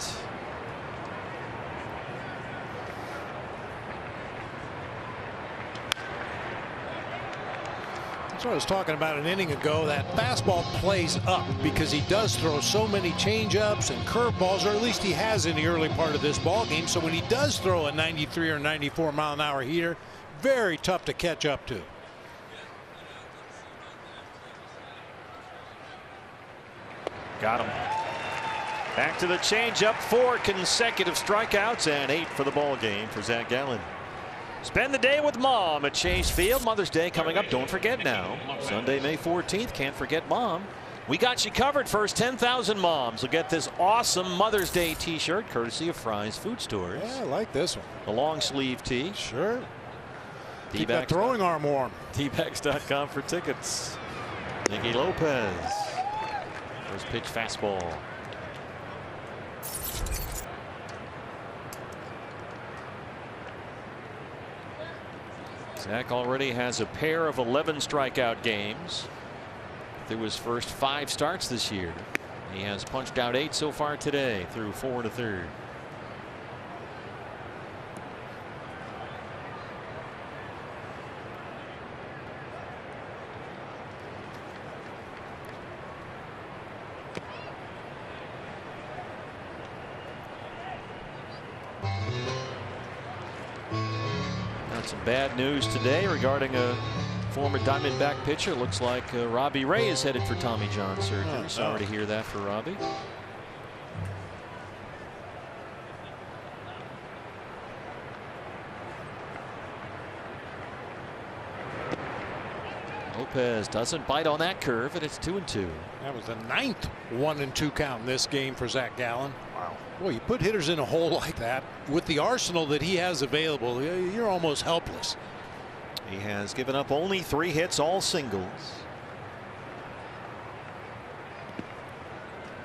That's what I was talking about an inning ago. That fastball plays up because he does throw so many changeups and curveballs, or at least he has in the early part of this ball game. So when he does throw a 93 or 94 mile an hour heater, very tough to catch up to. Got him. Back to the changeup. 4 consecutive strikeouts and 8 for the ball game for Zach Gallen. Spend the day with Mom at Chase Field. Mother's Day coming up. Don't forget now. Sunday, May 14th. Can't forget Mom. We got you covered. First 10,000 moms will get this awesome Mother's Day t-shirt courtesy of Fry's Food Stores. Yeah, I like this one. The long sleeve tee. Sure. Keep that throwing arm warm. Dbacks.com for tickets. Nicky Lopez. First pitch fastball. Zach already has a pair of 11 strikeout games through his first 5 starts this year. He has punched out 8 so far today through 4 1/3. Some bad news today regarding a former Diamondback pitcher. Looks like Robbie Ray is headed for Tommy John surgery. Sorry to hear that for Robbie. Lopez doesn't bite on that curve, and it's 2-2. That was the 9th 1-2 count in this game for Zach Gallen. Wow. Boy, you put hitters in a hole like that with the arsenal that he has available, you're almost helpless. He has given up only 3 hits, all singles.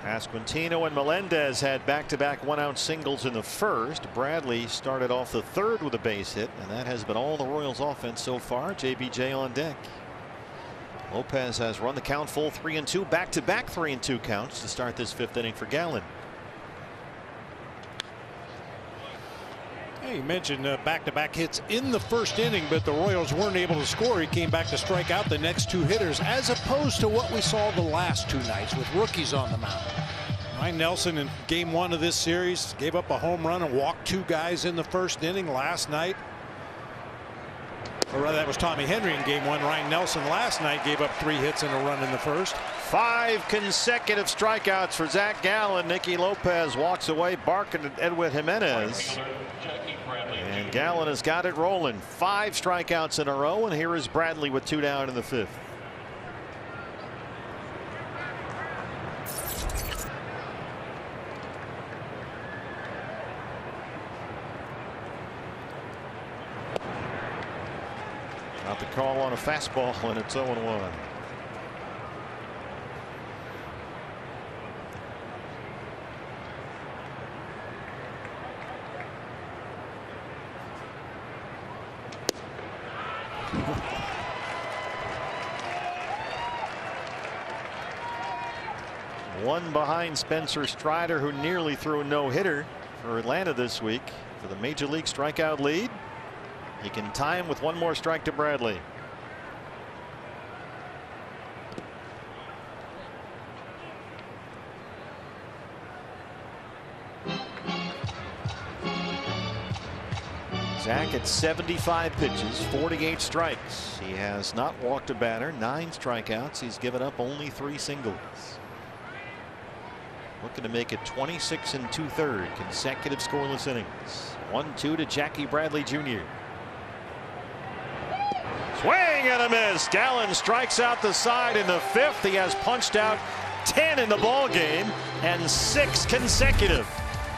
Pasquantino and Melendez had back-to-back 1-out singles in the first. Bradley started off the third with a base hit, and that has been all the Royals offense so far. JBJ on deck. Lopez has run the count full 3-2, back-to-back 3-2 counts to start this 5th inning for Gallen. Hey, you mentioned back-to-back hits in the first inning, but the Royals weren't able to score. He came back to strike out the next 2 hitters, as opposed to what we saw the last 2 nights with rookies on the mound. Ryan Nelson in game 1 of this series gave up a home run and walked 2 guys in the first inning last night. Or rather, that was Tommy Henry in game 1. Ryan Nelson last night gave up 3 hits and a run in the first. 5 consecutive strikeouts for Zach Gallen. Nicky Lopez walks away barking at Edwin Jimenez. And Gallen has got it rolling. 5 strikeouts in a row, and here is Bradley with 2 down in the 5th. Not the call on a fastball, and it's 0-1. One behind Spencer Strider, who nearly threw a no-hitter for Atlanta this week for the major league strikeout lead. He can tie him with 1 more strike to Bradley. Zach at 75 pitches, 48 strikes. He has not walked a batter, 9 strikeouts. He's given up only 3 singles. Looking to make it 26 2/3 consecutive scoreless innings. 1-2 to Jackie Bradley Jr. Swing and a miss. Gallen strikes out the side in the 5th. He has punched out 10 in the ball game and 6 consecutive.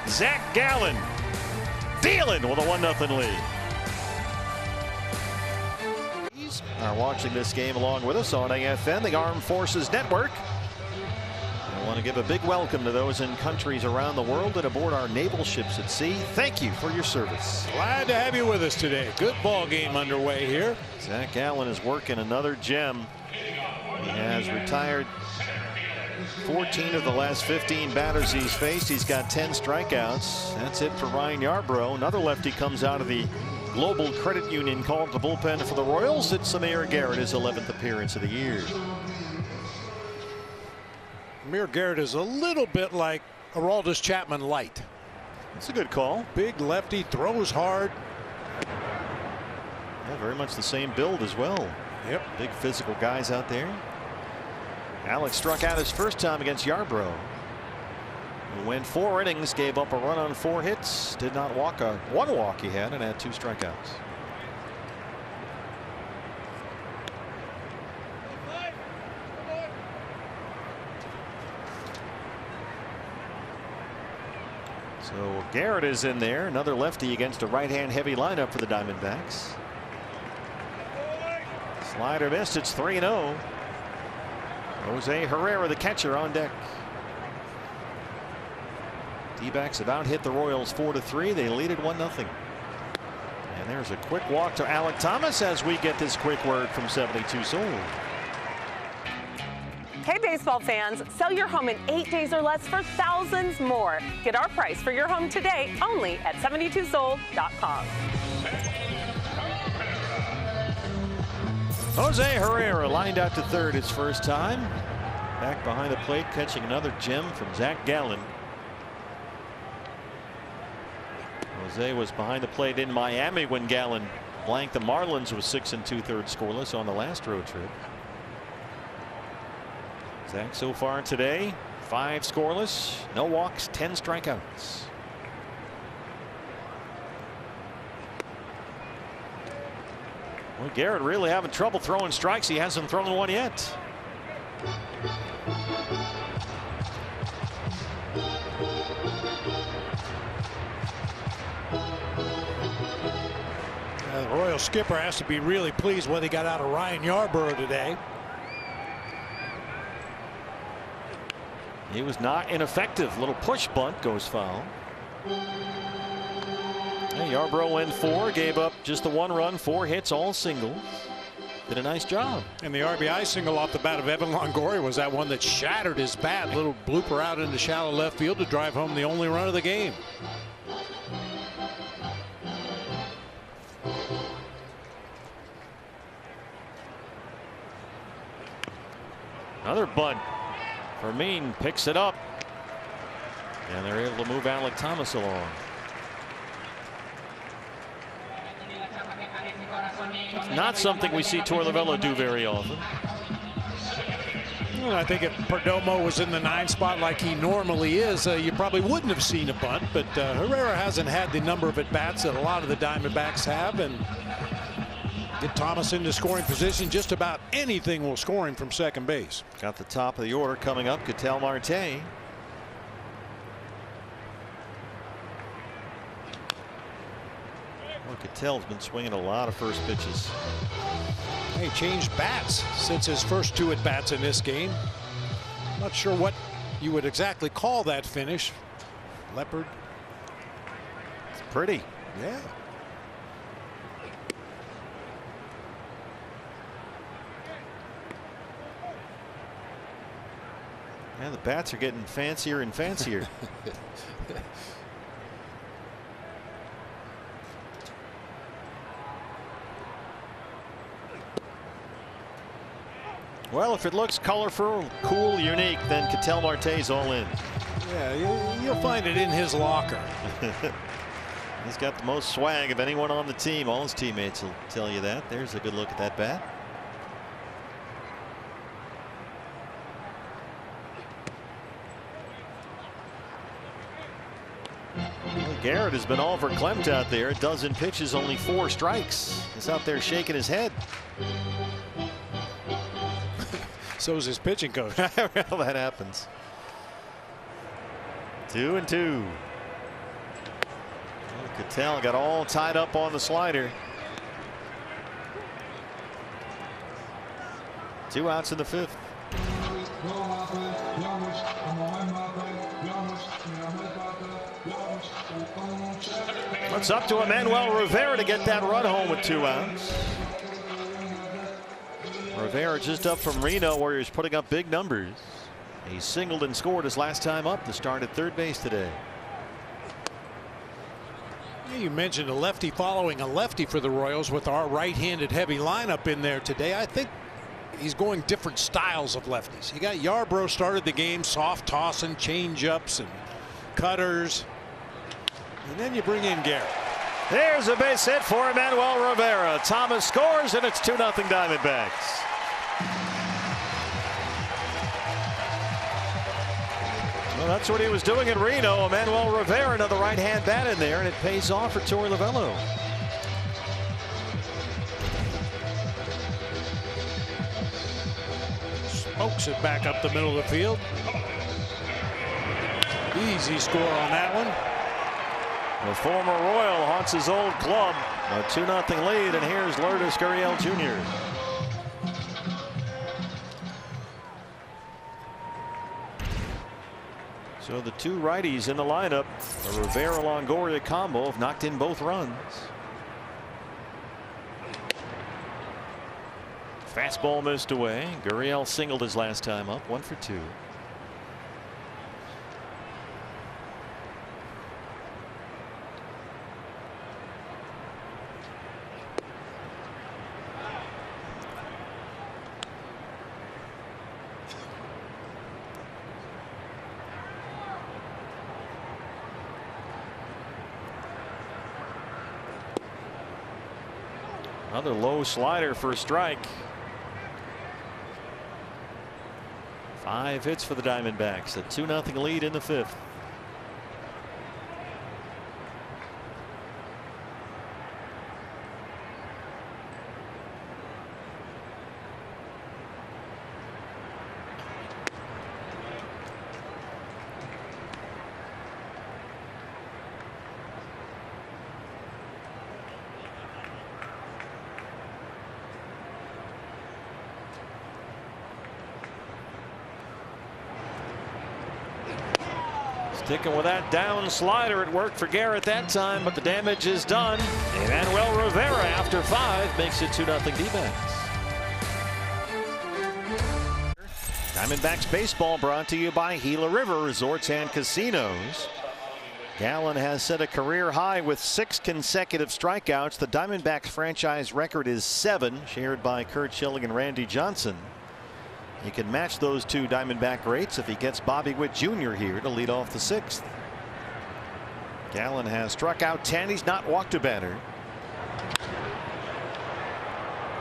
Zach Gallen dealing with a 1-0 lead. Are watching this game along with us on AFN, the Armed Forces Network. I want to give a big welcome to those in countries around the world that aboard our naval ships at sea. Thank you for your service. Glad to have you with us today. Good ball game underway here. Zach Gallen is working another gem. He has retired 14 of the last 15 batters he's faced. He's got 10 strikeouts. That's it for Ryan Yarbrough. Another lefty comes out of the Global Credit Union called the bullpen for the Royals. It's Amir Garrett, his 11th appearance of the year. Amir Garrett is a little bit like Aroldis Chapman light. That's a good call. Big lefty, throws hard. Yeah, very much the same build as well. Yep. Big physical guys out there. Alex struck out his first time against Yarbrough. He went 4 innings, gave up a run on 4 hits, did not walk. 1 walk he had, and had 2 strikeouts. So Garrett is in there, another lefty against a right-hand heavy lineup for the Diamondbacks. Slider missed. It's 3-0. Jose Herrera, the catcher, on deck. D-backs have out-hit the Royals 4-3. They lead it 1-0. And there's a quick walk to Alec Thomas as we get this quick word from 72 Sold. Hey, baseball fans, sell your home in 8 days or less for thousands more. Get our price for your home today only at 72sold.com. Jose Herrera lined out to third his first time. Back behind the plate, catching another gem from Zach Gallen. Jose was behind the plate in Miami when Gallen blanked the Marlins with 6 2/3 scoreless on the last road trip. Zach so far today, 5 scoreless, no walks, 10 strikeouts. Well, Garrett really having trouble throwing strikes. He hasn't thrown one yet. The Royal skipper has to be really pleased what he got out of Ryan Yarborough today. He was not ineffective. Little push bunt goes foul. Yarborough went 4, gave up just the 1 run, 4 hits, all singles. Did a nice job. And the RBI single off the bat of Evan Longoria was that one that shattered his bat. Little blooper out into shallow left field to drive home the only run of the game. Another bunt. Fermin picks it up. And they're able to move Alec Thomas along. Not something we see Torlavello do very often. Well, I think if Perdomo was in the 9 spot like he normally is, you probably wouldn't have seen a bunt. But Herrera hasn't had the number of at-bats that a lot of the Diamondbacks have. And get Thomas into scoring position. Just about anything will score him from second base. Got the top of the order coming up. Ketel Marte. Well, Ketel's been swinging a lot of first pitches. He changed bats since his first 2 at-bats in this game. Not sure what you would exactly call that finish. Leopard. It's pretty. Yeah. Yeah, the bats are getting fancier and fancier. Well, if it looks colorful, cool, unique, then Ketel Marte's all in. Yeah, you'll find it in his locker. He's got the most swag of anyone on the team. All his teammates will tell you that. There's a good look at that bat. Well, Garrett has been all verklempt out there. A dozen pitches, only 4 strikes. He's out there shaking his head. So's his pitching coach. Well, that happens. 2-2. Ketel got all tied up on the slider. 2 outs in the 5th. It's up to Emmanuel Rivera to get that run home with 2 outs. Rivera just up from Reno, where he was putting up big numbers. He singled and scored his last time up to start at third base today. You mentioned a lefty following a lefty for the Royals with our right-handed heavy lineup in there today. I think he's going different styles of lefties. You got Yarborough started the game soft tossing, change-ups and cutters. And then you bring in Garrett. There's a base hit for Emmanuel Rivera. Thomas scores, and it's 2-0 Diamondbacks. Well, that's what he was doing in Reno. Emmanuel Rivera, another right-hand bat in there, and it pays off for Torlavello. Smokes it back up the middle of the field. Easy score on that one. The former Royal haunts his old club. A 2-0 lead, and here's Lourdes Gurriel Jr. So the 2 righties in the lineup, the Rivera-Longoria combo, have knocked in both runs. Fastball missed away. Gurriel singled his last time up, 1 for 2. Another low slider for a strike. 5 hits for the Diamondbacks. A 2-0 lead in the 5th. Sticking with that down slider. It worked for Garrett that time, but the damage is done. Manuel Rivera, after 5, makes it 2-0 D-backs. Diamondbacks baseball brought to you by Gila River Resorts and Casinos. Gallen has set a career high with 6 consecutive strikeouts. The Diamondbacks franchise record is 7, shared by Kurt Schilling and Randy Johnson. He can match those 2 Diamondback rates if he gets Bobby Witt Jr. here to lead off the 6th. Gallen has struck out 10. He's not walked a batter.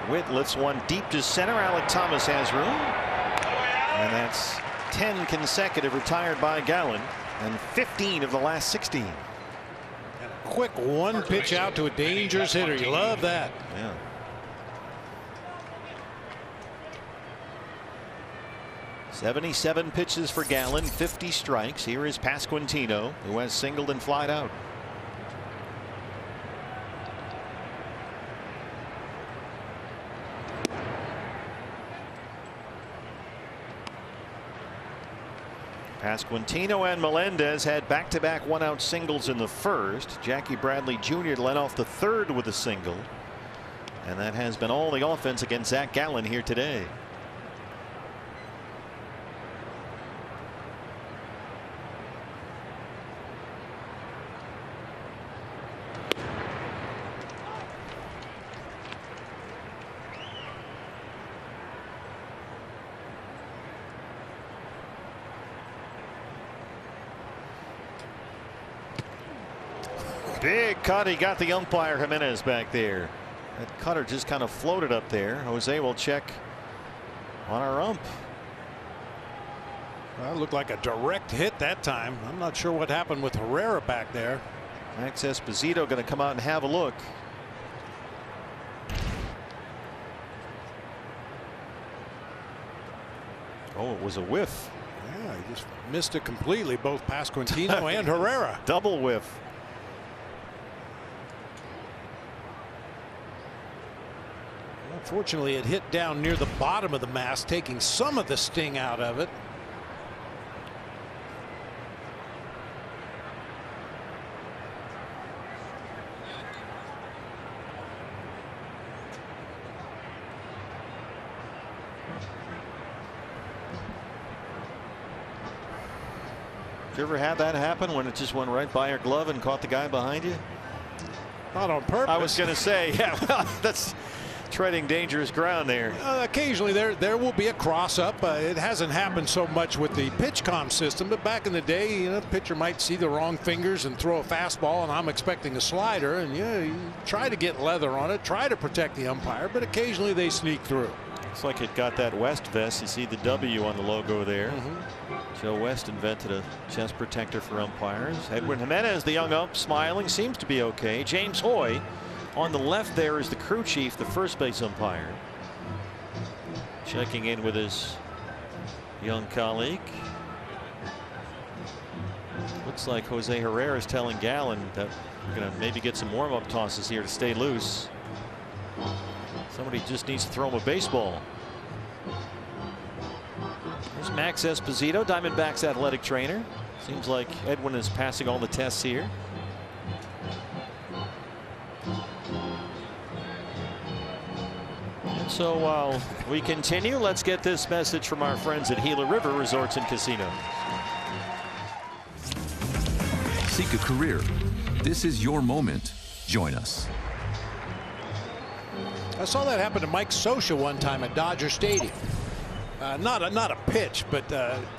Witt lifts one deep to center. Alec Thomas has room. And that's 10 consecutive retired by Gallen, and 15 of the last 16. And a quick 1 pitch out to a dangerous hitter. You love that. Yeah. .77 pitches for Gallen, 50 strikes. Here is Pasquantino, who has singled and flied out. Pasquantino and Melendez had back-to-back one-out singles in the first. Jackie Bradley Jr. led off the 3rd with a single. And that has been all the offense against Zach Gallen here today. Big cut. He got the umpire Jimenez back there. That cutter just kind of floated up there. Jose will check on our ump. Well, it looked like a direct hit that time. I'm not sure what happened with Herrera back there. Max Esposito going to come out and have a look. Oh, it was a whiff. Yeah, he just missed it completely, both Pasquantino and Herrera. Double whiff. Unfortunately, it hit down near the bottom of the mast, taking some of the sting out of it. Did you ever have that happen when it just went right by your glove and caught the guy behind you? Not on purpose. I was going to say, yeah, well, that's treading dangerous ground there. Occasionally there will be a cross up. It hasn't happened so much with the pitch comm system, but back in the day, you know, the pitcher might see the wrong fingers and throw a fastball, and I'm expecting a slider, and yeah, you try to get leather on it, try to protect the umpire, but occasionally they sneak through. Looks like it got that West vest. You see the W on the logo there. Joe West invented a chest protector for umpires. Edwin Jimenez, the young ump, smiling, seems to be okay. James Hoy on the left there is the crew chief, the first base umpire, checking in with his young colleague. Looks like Jose Herrera is telling Gallen that we're going to maybe get some warm-up tosses here to stay loose. Somebody just needs to throw him a baseball. There's Max Esposito, Diamondbacks athletic trainer. Seems like Edwin is passing all the tests here. And so while we continue, let's get this message from our friends at Gila River Resorts and Casinos. Seek a career. This is your moment. Join us. I saw that happen to Mike Scioscia one time at Dodger Stadium. Not a pitch, but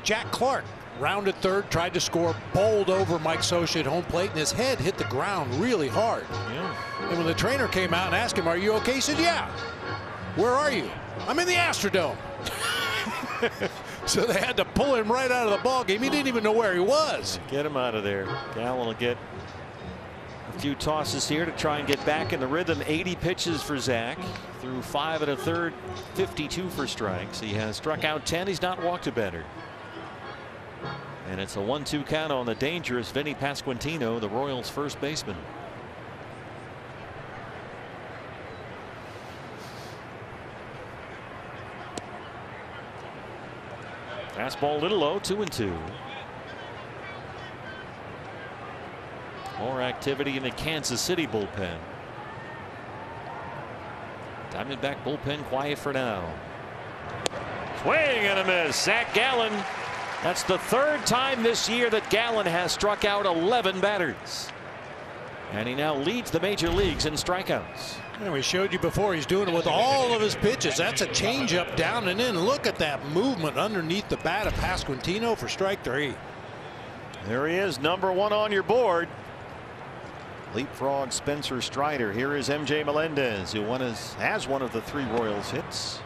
Jack Clark rounded third, tried to score, bowled over Mike Scioscia at home plate, and his head hit the ground really hard. Yeah. And when the trainer came out and asked him, "Are you okay?" he said, "Yeah." "Where are you?" "I'm in the Astrodome." So they had to pull him right out of the ball game. He didn't even know where he was. Get him out of there. Gallen will get a few tosses here to try and get back in the rhythm. 80 pitches for Zach. Through 5 1/3, 52 for strikes. He has struck out 10. He's not walked a batter. And it's a 1-2 count on the dangerous Vinny Pasquantino, the Royals' first baseman. Fastball a little low, 2-2. activity in the Kansas City bullpen. Diamondback bullpen quiet for now. Swing and a miss. Zach Gallen. That's the third time this year that Gallen has struck out 11 batters. And he now leads the major leagues in strikeouts. And we showed you before, he's doing it with all of his pitches. That's a changeup down and in. Look at that movement underneath the bat of Pasquantino for strike 3. There he is, number 1 on your board. Leapfrog Spencer Strider. Here is MJ Melendez, who has one of the 3 Royals hits.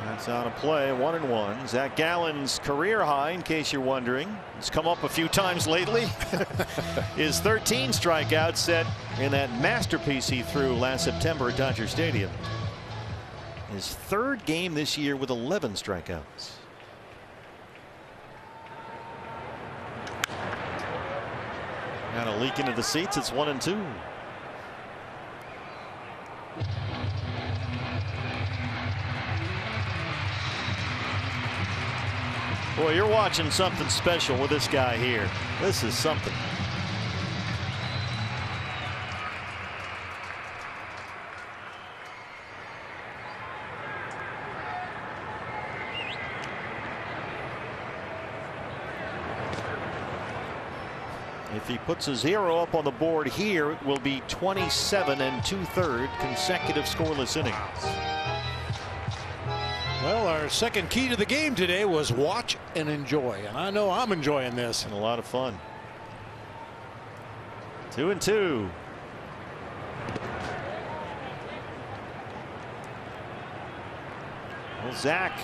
That's out of play. 1-1. Zach Gallen's career high, in case you're wondering, it's come up a few times lately. His 13 strikeouts set in that masterpiece he threw last September at Dodger Stadium. His 3rd game this year with 11 strikeouts. Kind of leak into the seats. It's 1-2. Boy, you're watching something special with this guy here. This is something. If he puts a 0 up on the board here, it will be 27 2/3 consecutive scoreless innings. Well, our second key to the game today was watch and enjoy, and I know I'm enjoying this. And a lot of fun. 2-2. Well, Zach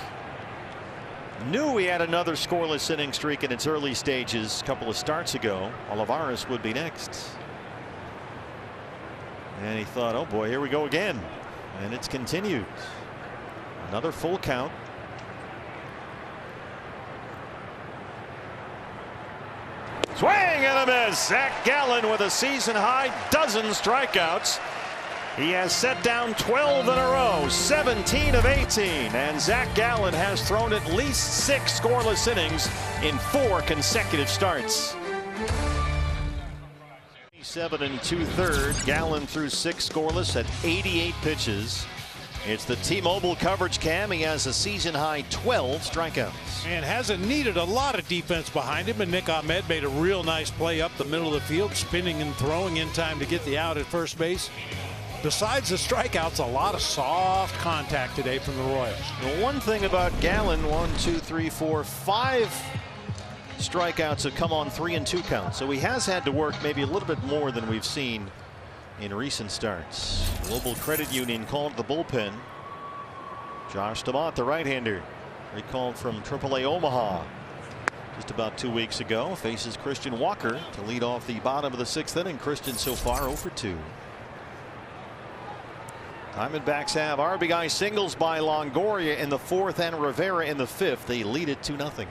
knew he had another scoreless inning streak in its early stages a couple of starts ago. Olivares would be next. And he thought, oh boy, here we go again. And it's continued. Another full count. Swing and a miss. Zach Gallen with a season high dozen strikeouts. He has set down 12 in a row, 17 of 18, and Zach Gallen has thrown at least 6 scoreless innings in 4 consecutive starts. 7 2/3. Gallen threw 6 scoreless at 88 pitches. It's the T-Mobile coverage cam. He has a season high 12 strikeouts. And hasn't needed a lot of defense behind him. And Nick Ahmed made a real nice play up the middle of the field, spinning and throwing in time to get the out at first base. Besides the strikeouts, a lot of soft contact today from the Royals. The one thing about Gallen, 1, 2, 3, 4, 5 strikeouts have come on 3 and 2 counts. So he has had to work maybe a little bit more than we've seen in recent starts. Global Credit Union called the bullpen. Josh DeMont, the right-hander, recalled from AAA Omaha just about 2 weeks ago, faces Christian Walker to lead off the bottom of the 6th inning. Christian so far 0 for 2. Diamondbacks have RBI singles by Longoria in the 4th and Rivera in the 5th. They lead it 2-0.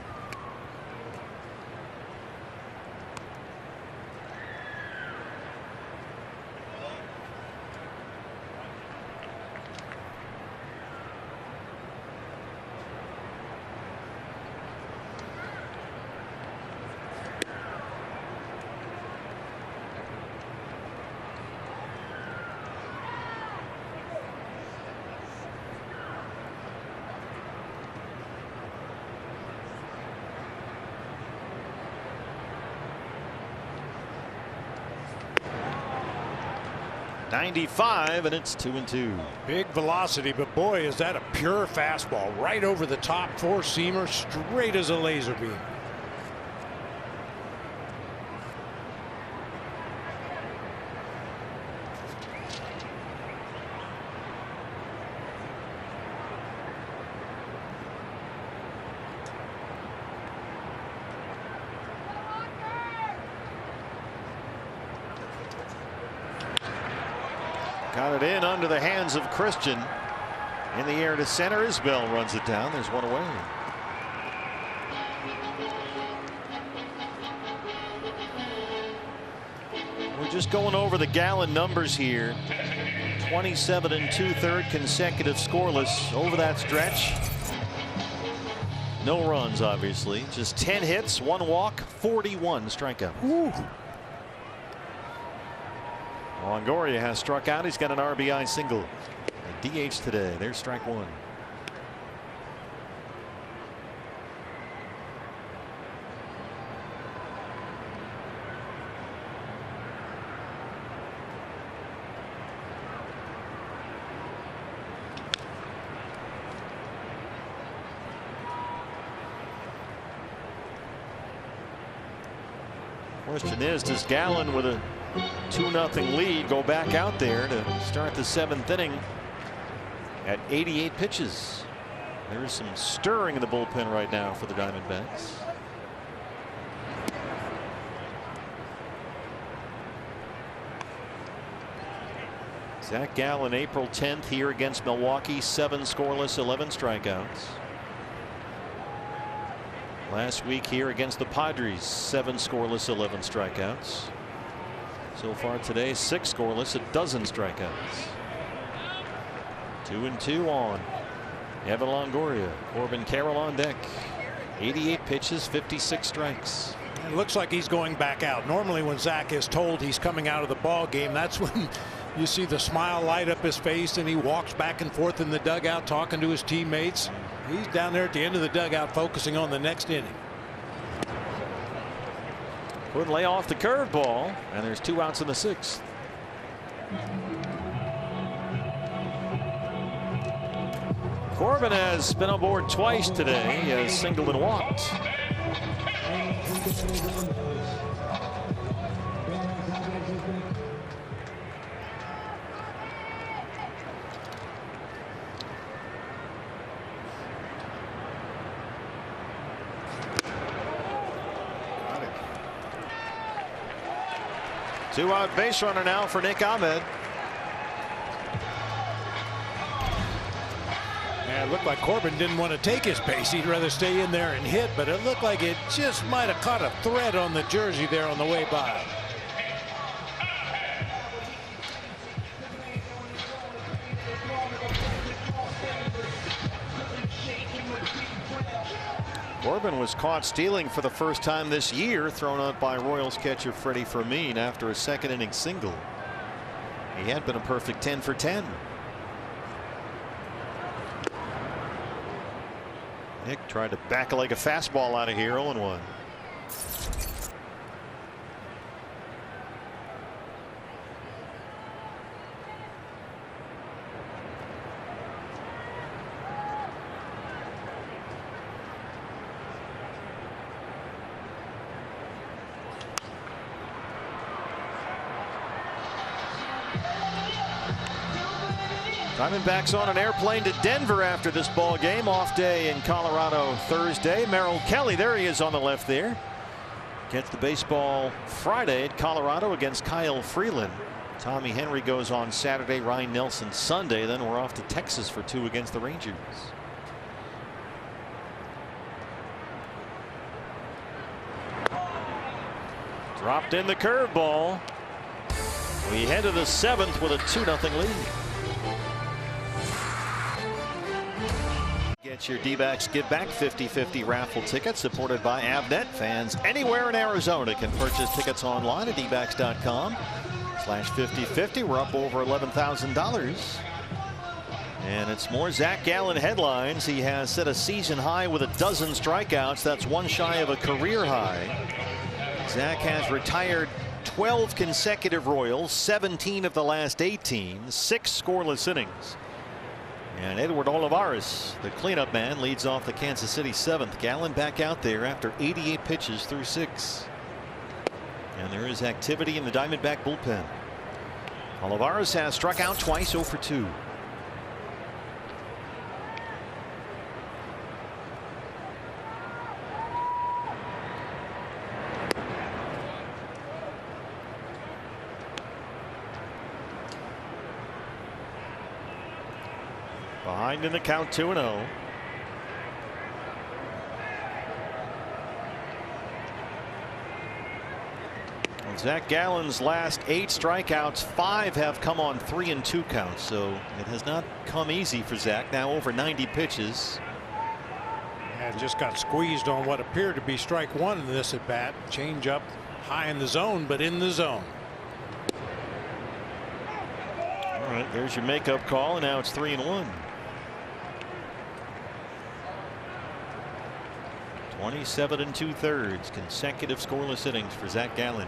.95 and it's 2-2. Big velocity, but boy, is that a pure fastball right over the top, 4-seamer, straight as a laser beam. Got it in under the hands of Christian. In the air to center. Isbell runs it down. There's one away. just going over the Gallen numbers here. 27 2/3 consecutive scoreless over that stretch. No runs, obviously. Just 10 hits, 1 walk, 41 strikeouts. Ooh. Longoria has struck out. He's got an RBI single. A DH today. There's strike 1. Question is, does Gallen with a 2-0 lead go back out there to start the 7th inning at 88 pitches? There's some stirring in the bullpen right now for the Diamondbacks. Zach Gallen, April 10th here against Milwaukee, 7 scoreless, 11 strikeouts. Last week here against the Padres, 7 scoreless, 11 strikeouts. So far today, 6 scoreless, 12 strikeouts. 2-2 on Evan Longoria. Corbin Carroll on deck. 88 pitches, 56 strikes. It looks like he's going back out. Normally when Zach is told he's coming out of the ball game, that's when you see the smile light up his face and he walks back and forth in the dugout talking to his teammates. He's down there at the end of the dugout focusing on the next inning. Couldn't lay off the curveball, and there's 2 outs in the 6th. Corbin has been on board twice today. He has singled and walked. Two-out base runner now for Nick Ahmed. Yeah, it looked like Corbin didn't want to take his base. He'd rather stay in there and hit, but it looked like it just might have caught a thread on the jersey there on the way by. Corbin was caught stealing for the first time this year, thrown out by Royals catcher Freddie Fermin after a 2nd inning single. He had been a perfect 10 for 10. Nick tried to back leg a fastball out of here, 0-1. Diamondbacks on an airplane to Denver after this ball game. Off day in Colorado Thursday. Merrill Kelly, there he is on the left there. Gets the baseball Friday at Colorado against Kyle Freeland. Tommy Henry goes on Saturday. Ryan Nelson Sunday. Then we're off to Texas for 2 against the Rangers. Dropped in the curveball. We head to the 7th with a 2-0 lead. Get your D-backs Give Back 50/50 raffle tickets supported by Avnet. Fans anywhere in Arizona can purchase tickets online at dbacks.com/50/50. We're up over $11,000. And it's more Zach Gallen headlines. He has set a season high with 12 strikeouts. That's 1 shy of a career high. Zach has retired 12 consecutive Royals, 17 of the last 18, 6 scoreless innings. And Edward Olivares, the cleanup man, leads off the Kansas City 7th. Gallen back out there after 88 pitches through 6. And there is activity in the Diamondback bullpen. Olivares has struck out twice, 0 for 2. Behind in the count, 2-0. Zach Gallen's last 8 strikeouts, 5 have come on 3 and 2 counts, so it has not come easy for Zach. Now over 90 pitches. And just got squeezed on what appeared to be strike 1 in this at bat. Change up high in the zone, but in the zone. All right, there's your makeup call, and now it's 3-1. 27 2/3 consecutive scoreless innings for Zach Gallen.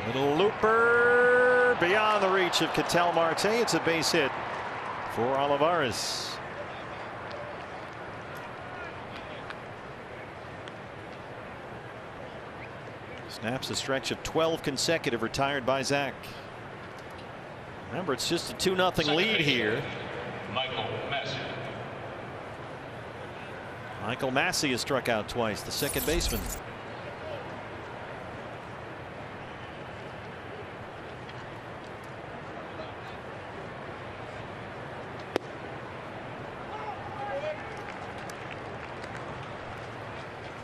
Little looper beyond the reach of Ketel Marte. It's a base hit for Olivares. Snaps a stretch of 12 consecutive retired by Zach. Remember, it's just a 2-0 lead here. Michael Massey has struck out twice, the second baseman.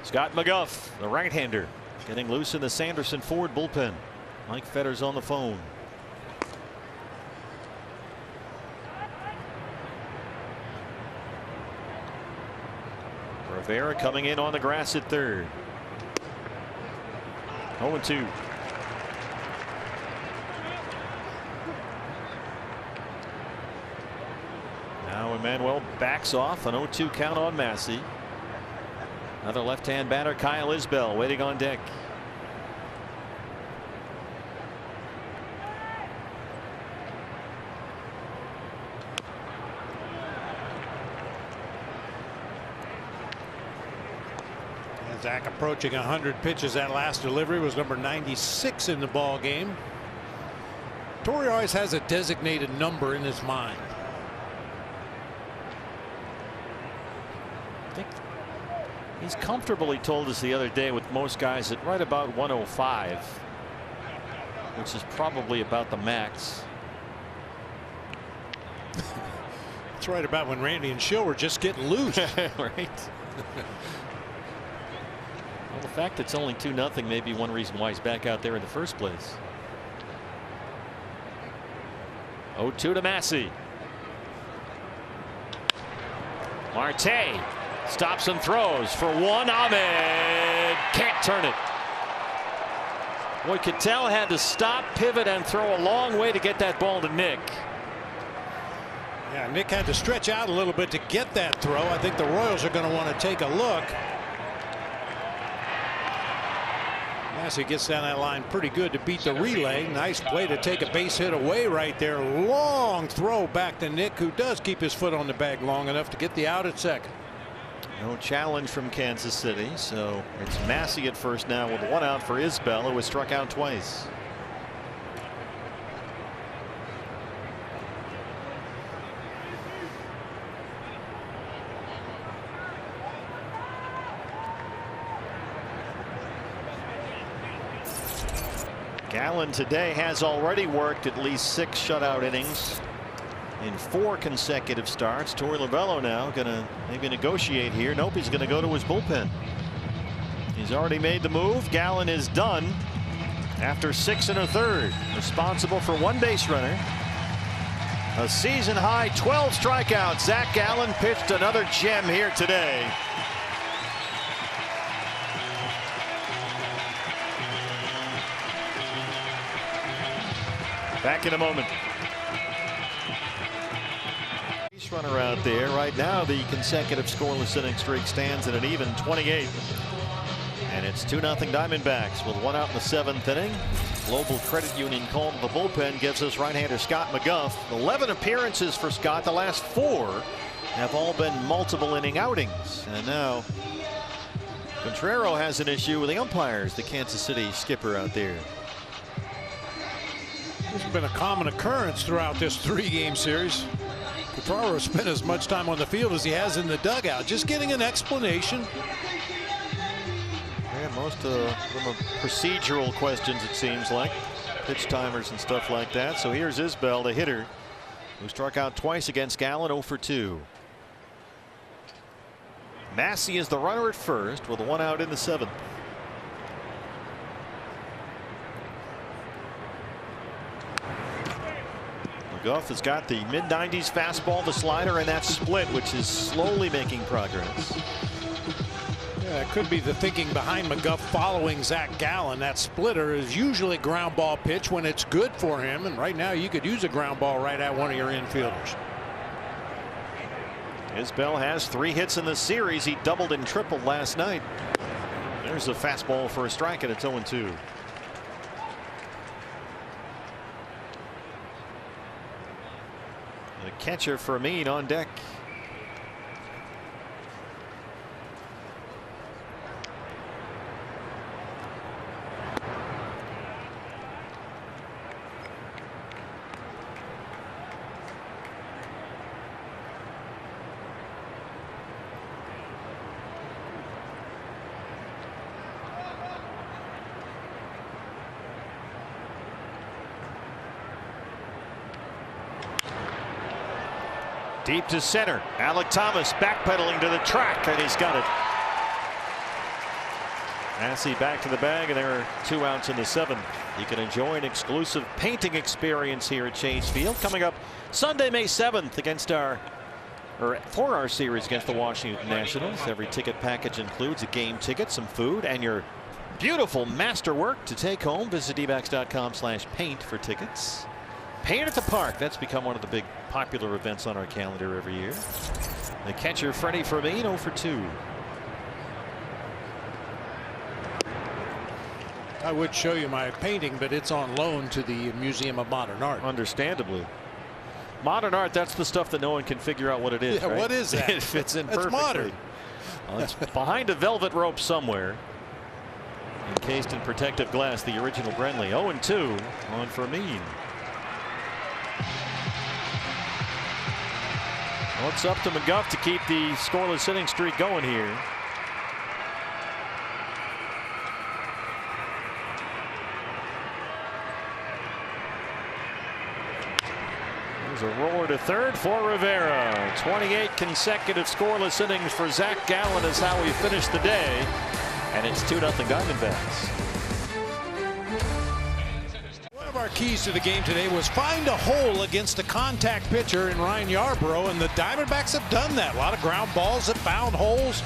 Scott McGuff, the right-hander, getting loose in the Sanderson Ford bullpen. Mike Fetter's on the phone. Rivera coming in on the grass at third. 0-2. Now Emmanuel backs off, an 0-2 count on Massey. Another left-hand batter, Kyle Isbell, waiting on deck. And Zach approaching 100 pitches. That last delivery was number 96 in the ball game. Torre always has a designated number in his mind. I think he's comfortable, he told us the other day, with most guys at right about 105, which is probably about the max. It's right about when Randy and Schill were just getting loose. Right. Well, the fact it's only 2-0 may be one reason why he's back out there in the first place. 0-2 to Massey. Marte stops and throws for one. Ahmed can't turn it. Boy, Ketel had to stop, pivot, and throw a long way to get that ball to Nick. Yeah, Nick had to stretch out a little bit to get that throw. I think the Royals are going to want to take a look. Massey gets down that line pretty good to beat the relay. Nice play to take a base hit away right there. Long throw back to Nick, who does keep his foot on the bag long enough to get the out at second. No challenge from Kansas City, so it's Massey at first now with 1 out for Isbell, who was struck out twice. Gallen today has already worked at least 6 shutout innings in 4 consecutive starts. Torey Lovullo now going to maybe negotiate here. Nope, he's going to go to his bullpen. He's already made the move. Gallen is done after 6 1/3. Responsible for 1 base runner. A season high 12 strikeouts. Zach Gallen pitched another gem here today. Back in a moment. Runner out there right now. The consecutive scoreless inning streak stands at an even 28, and it's 2-0 Diamondbacks with 1 out in the 7th inning. Global Credit Union called to the bullpen gives us right-hander Scott McGuff. 11 appearances for Scott. The last 4 have all been multiple inning outings, and now Contrero has an issue with the umpires. The Kansas City skipper out there. This has been a common occurrence throughout this 3-game series. Contrero spent as much time on the field as he has in the dugout, just getting an explanation. Yeah, most of them are procedural questions, it seems like. Pitch timers and stuff like that. So here's Isbell, the hitter, who struck out twice against Gallen, 0 for 2. Massey is the runner at first with 1 out in the 7th. McGough has got the mid-90s fastball, the slider, and that split, which is slowly making progress. Yeah, it could be the thinking behind McGough following Zach Gallen. That splitter is usually a ground ball pitch when it's good for him, and right now you could use a ground ball right at one of your infielders. Isbell has 3 hits in the series. He doubled and tripled last night. There's a fastball for a strike, and it's 0-2. The catcher Fermin on deck. Deep to center. Alec Thomas backpedaling to the track, and he's got it. Massey back to the bag, and there are 2 outs in the 7th. You can enjoy an exclusive painting experience here at Chase Field coming up Sunday, May 7th against for our series against the Washington Nationals. Every ticket package includes a game ticket, some food, and your beautiful masterwork to take home. Visit dbacks.com/paint for tickets. Paint at the Park. That's become one of the big popular events on our calendar every year. The catcher Freddie Fermin 0 for 2. I would show you my painting, but it's on loan to the Museum of Modern Art. Understandably. Modern art, that's the stuff that no one can figure out what it is. Yeah, right? What is that? It fits in That's perfectly. modern. Well, it's behind a velvet rope somewhere. Encased in protective glass, the original Brenly. 0-2 on Fermin. Well, it's up to McGough to keep the scoreless inning streak going here. There's a roller to third for Rivera. 28 consecutive scoreless innings for Zach Gallen is how we finished the day. And it's 2-0 Diamondbacks. One of our keys to the game today was find a hole against a contact pitcher in Ryan Yarbrough, and the Diamondbacks have done that. A lot of ground balls that found holes.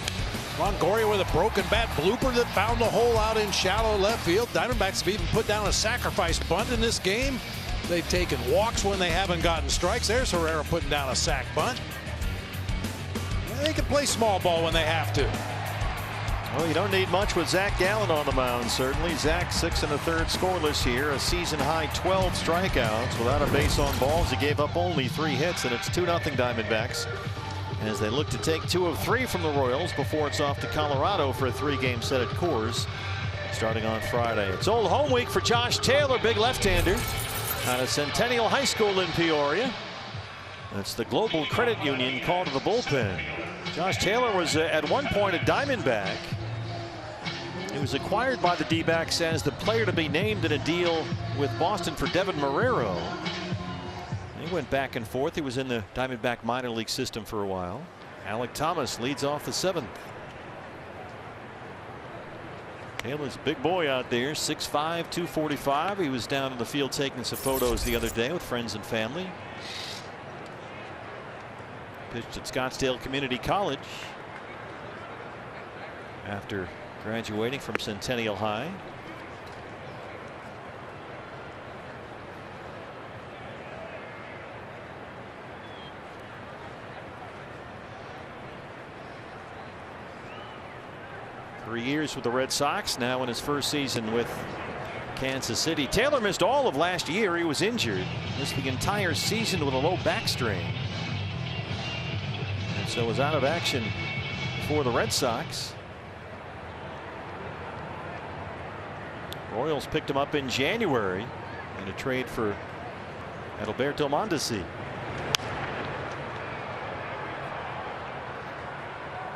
Longoria with a broken bat blooper that found a hole out in shallow left field. Diamondbacks have even put down a sacrifice bunt in this game. They've taken walks when they haven't gotten strikes. There's Herrera putting down a sac bunt. They can play small ball when they have to. Well, you don't need much with Zach Gallen on the mound, certainly. Zach 6 1/3 scoreless here, a season high 12 strikeouts without a base on balls. He gave up only 3 hits, and it's 2-0 Diamondbacks as they look to take 2 of 3 from the Royals before it's off to Colorado for a 3-game set at Coors starting on Friday. It's old home week for Josh Taylor, big left-hander out of Centennial High School in Peoria. That's the Global Credit Union call to the bullpen. Josh Taylor was at one point a Diamondback. He was acquired by the D-backs as the player to be named in a deal with Boston for Devin Marrero. He went back and forth. He was in the Diamondback minor league system for a while. Alec Thomas leads off the 7th. Taylor's a big boy out there, 6'5", 245. He was down in the field taking some photos the other day with friends and family. Pitched at Scottsdale Community College after graduating from Centennial High. Three years with the Red Sox, now in his first season with Kansas City. Taylor missed all of last year. He was injured. Missed the entire season with a low back strain. And so was out of action for the Red Sox. Royals picked him up in January in a trade for Adalberto Mondesi.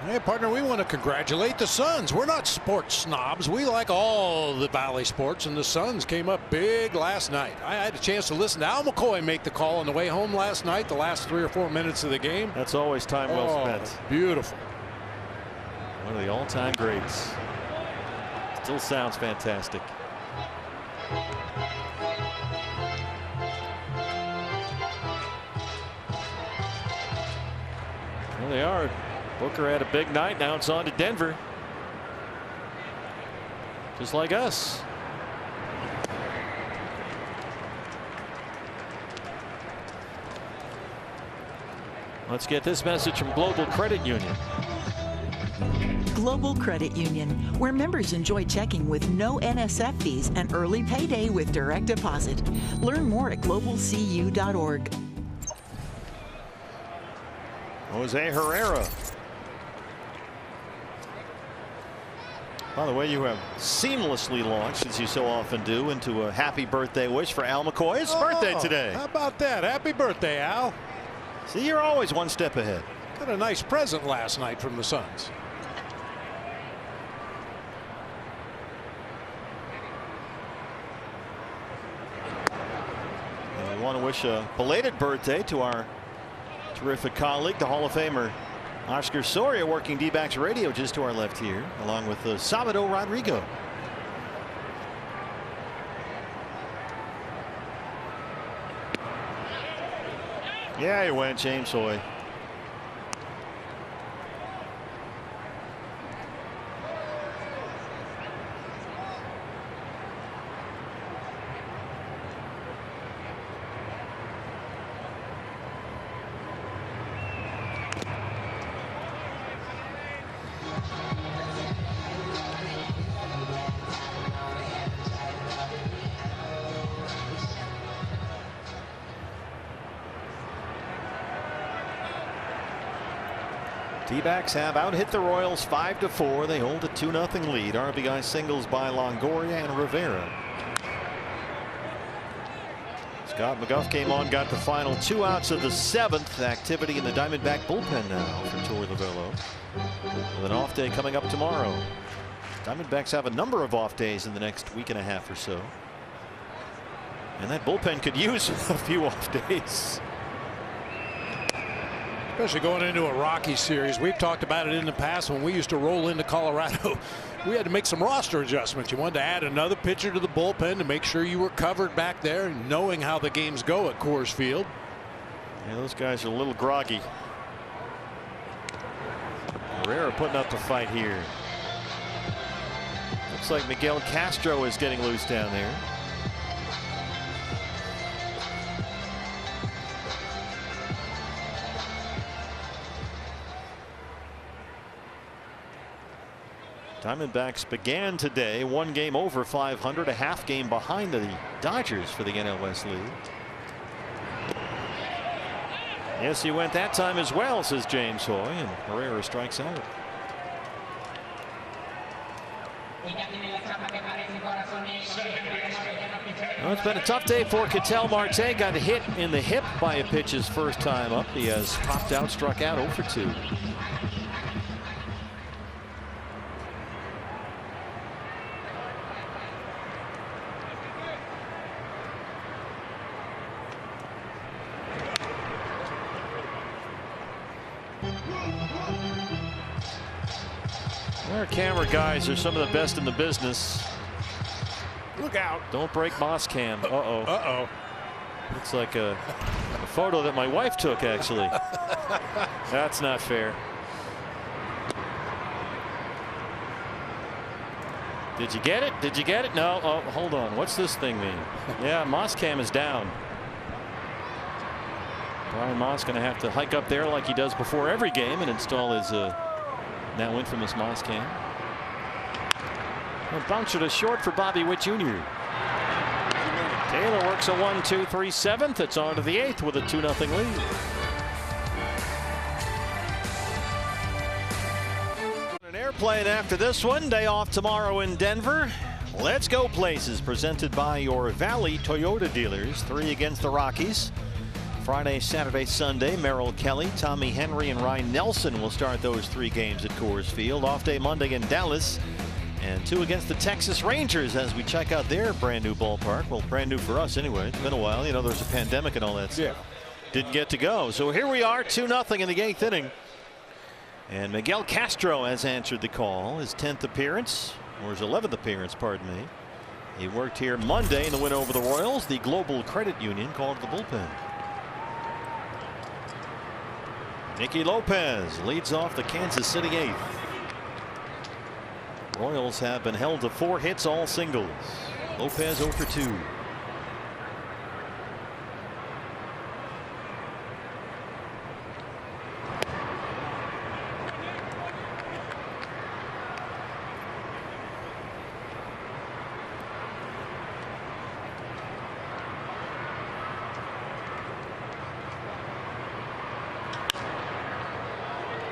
Hey, partner, we want to congratulate the Suns. We're not sports snobs. We like all the Valley sports, and the Suns came up big last night. I had a chance to listen to Al McCoy make the call on the way home last night, the last 3 or 4 minutes of the game. That's always time well spent. Beautiful. One of the all-time greats. Still sounds fantastic. Well, they are. Booker had a big night. Now it's on to Denver. Just like us. Let's get this message from Global Credit Union. Global Credit Union, where members enjoy checking with no NSF fees and early payday with direct deposit. Learn more at globalcu.org. Jose Herrera. By the way, you have seamlessly launched, as you so often do, into a happy birthday wish for Al McCoy. It's birthday today. How about that? Happy birthday, Al. See, you're always one step ahead. Got a nice present last night from the Suns. And we want to wish a belated birthday to our terrific colleague, the Hall of Famer Oscar Soria, working D-backs radio just to our left here, along with Salvador Rodrigo. Yeah, he went, James Hoy. D-backs have out-hit the Royals 5-4. They hold a 2-0 lead. RBI singles by Longoria and Rivera. Scott McGough came on, got the final 2 outs of the 7th. Activity in the Diamondback bullpen now for Torey Lovullo, with an off day coming up tomorrow. Diamondbacks have a number of off days in the next week and a half or so, and that bullpen could use a few off days. Especially going into a Rocky series. We've talked about it in the past when we used to roll into Colorado. We had to make some roster adjustments. You wanted to add another pitcher to the bullpen to make sure you were covered back there, knowing how the games go at Coors Field. Yeah, those guys are a little groggy. Herrera putting up the fight here. Looks like Miguel Castro is getting loose down there. Diamondbacks began today 1 game over 500, a half game behind the Dodgers for the NL West lead. Yes, he went that time as well, says James Hoy, and Herrera strikes out. Well, it's been a tough day for Ketel Marte. Got hit in the hip by a pitch his first time up. He has popped out, struck out 0 for 2. Our camera guys are some of the best in the business. Look out. Don't break Moss cam. Uh-oh. Uh-oh. Looks like a photo that my wife took, actually. That's not fair. Did you get it? Did you get it? No. Oh, hold on. What's this thing mean? Yeah, Moss cam is down. Brian Moss going to have to hike up there like he does before every game and install his now infamous Moss cam. A bouncer to short for Bobby Witt Jr. Taylor works a 1-2-3 7th. It's on to the 8th with a 2-0 lead. An airplane after this one. Day off tomorrow in Denver. Let's go places, presented by your Valley Toyota dealers. 3 against the Rockies. Friday, Saturday, Sunday, Merrill Kelly, Tommy Henry, and Ryan Nelson will start those 3 games at Coors Field. Off day Monday in Dallas, and 2 against the Texas Rangers as we check out their brand new ballpark. Well, brand new for us anyway. It's been a while. You know, there's a pandemic and all that stuff. Yeah. Didn't get to go. So here we are, 2-0 in the 8th inning. And Miguel Castro has answered the call. His 10th appearance, or his 11th appearance, pardon me. He worked here Monday in the win over the Royals. The Global Credit Union called the bullpen. Nicky Lopez leads off the Kansas City 8th. Royals have been held to 4 hits, all singles. Lopez 0 for 2.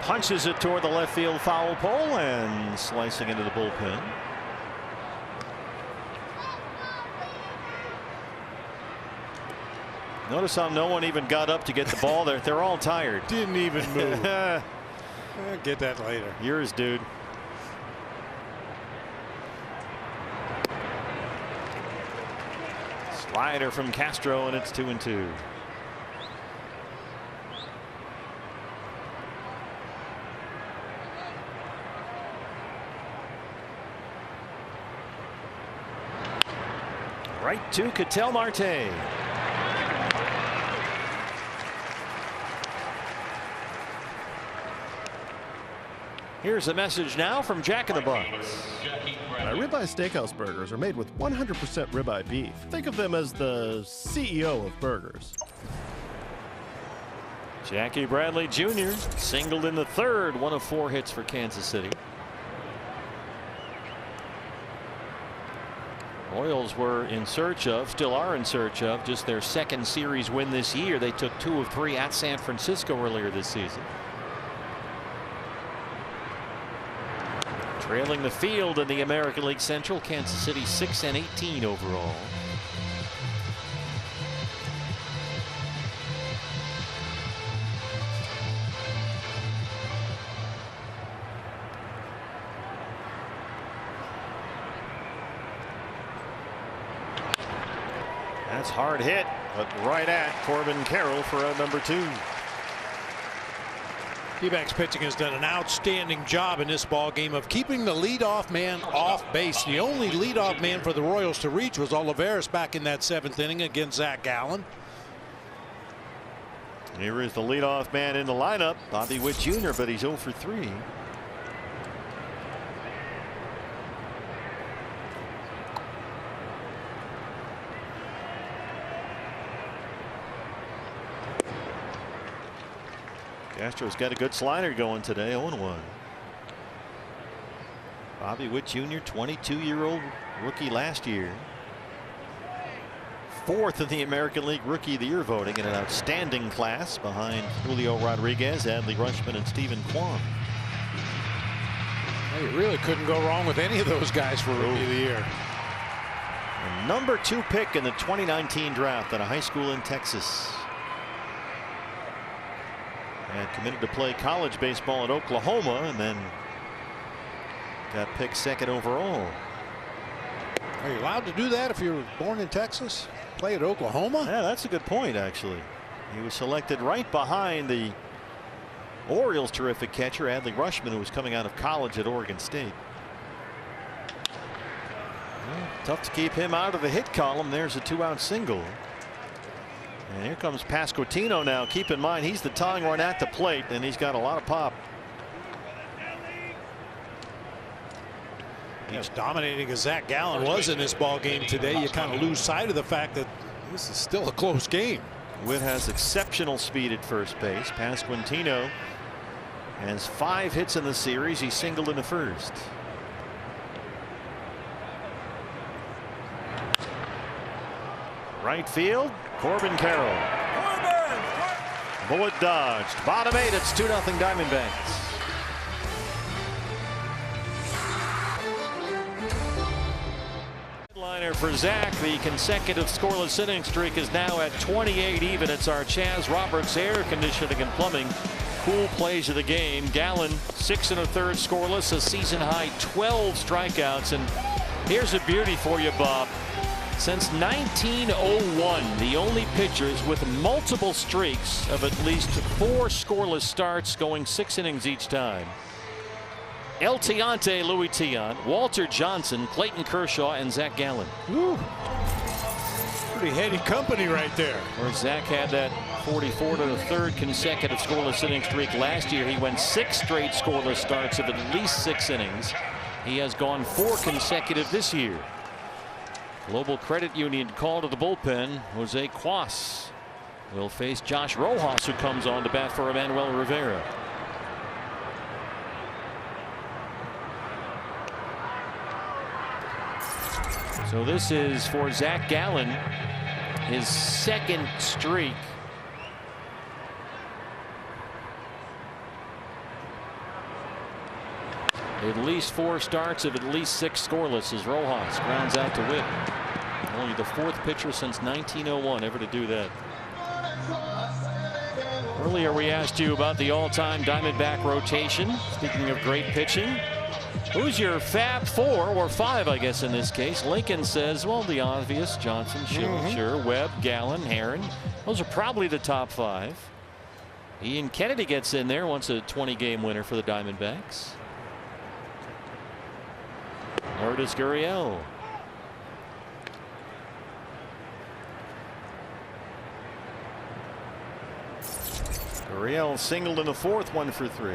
Punches it toward the left field foul pole and slicing into the bullpen. Notice how no one even got up to get the ball there. They're all tired. Didn't even move. Get that later. Yours, dude. Slider from Castro, and it's 2-2. Right to Ketel Marte. Here's a message now from Jack in the Box. My Ribeye Steakhouse burgers are made with 100% ribeye beef. Think of them as the CEO of burgers. Jackie Bradley Jr. singled in the 3rd, 1 of 4 hits for Kansas City. Royals were in search of, still are in search of, just their 2nd series win this year. They took 2 of 3 at San Francisco earlier this season. Trailing the field in the American League Central, Kansas City 6-18 overall. That's hard hit, but right at Corbin Carroll for a number 2. D-backs pitching has done an outstanding job in this ball game of keeping the leadoff man off base. The only leadoff man for the Royals to reach was Olivares back in that 7th inning against Zach Gallen. Here is the leadoff man in the lineup, Bobby Witt Jr., but he's 0 for 3. Castro's got a good slider going today, 0-1. Bobby Witt Jr., 22-year-old rookie last year. 4th in the American League Rookie of the Year voting in an outstanding class behind Julio Rodriguez, Adley Rutschman, and Stephen Kwan. You really couldn't go wrong with any of those guys for Rookie of the Year. A number 2 pick in the 2019 draft at a high school in Texas. And committed to play college baseball at Oklahoma, and then got picked 2nd overall. Are you allowed to do that if you're born in Texas? Play at Oklahoma? Yeah, that's a good point, actually. He was selected right behind the Orioles' terrific catcher, Adley Rutschman, who was coming out of college at Oregon State. Well, tough to keep him out of the hit column. There's a 2-out single. And here comes Pasquantino now. Keep in mind, he's the tying run at the plate, and he's got a lot of pop. As dominating as Zach Gallen was in this ball game today, you kind of lose sight of the fact that this is still a close game. Witt has exceptional speed at first base. Pasquantino has 5 hits in the series. He singled in the 1st. Right field, Corbin Carroll. Bullet dodged. Bottom 8, it's 2-0 Diamondbacks. Headliner for Zach. The consecutive scoreless inning streak is now at 28 even. It's our Chaz Roberts air conditioning and plumbing cool plays of the game. Gallen 6 1/3 scoreless, a season high 12 strikeouts. And here's a beauty for you, Bob. Since 1901, the only pitchers with multiple streaks of at least 4 scoreless starts going 6 innings each time. El Tiante, Louis Tiant, Walter Johnson, Clayton Kershaw, and Zach Gallen. Woo. Pretty heady company right there. Where Zach had that 44 to the third consecutive scoreless inning streak last year. He went 6 straight scoreless starts of at least 6 innings. He has gone 4 consecutive this year. Global Credit Union call to the bullpen. Jose Cuas will face Josh Rojas, who comes on to bat for Emmanuel Rivera. So this is for Zach Gallen, his 2nd streak. At least 4 starts of at least 6 scoreless as Rojas grounds out to Whit. Only the 4th pitcher since 1901 ever to do that. Earlier we asked you about the all-time Diamondback rotation. Speaking of great pitching, who's your Fab 4 or 5, I guess in this case? Lincoln says, well, the obvious: Johnson, sure, Webb, Gallen, Herron. Those are probably the top 5. Ian Kennedy gets in there, once a 20-game winner for the Diamondbacks. Lourdes Gurriel. Gurriel singled in the 4th, 1 for 3.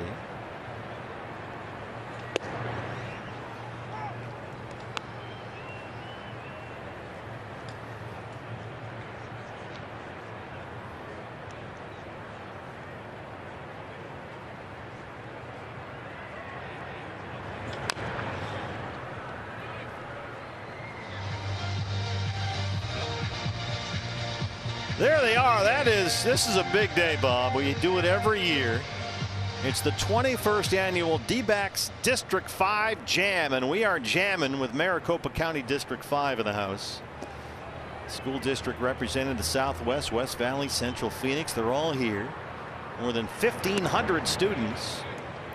There they are. This is a big day, Bob. We do it every year. It's the 21st annual D-backs District 5 Jam, and we are jamming with Maricopa County District 5 in the house. School district represented the Southwest, West Valley, Central Phoenix. They're all here. More than 1,500 students.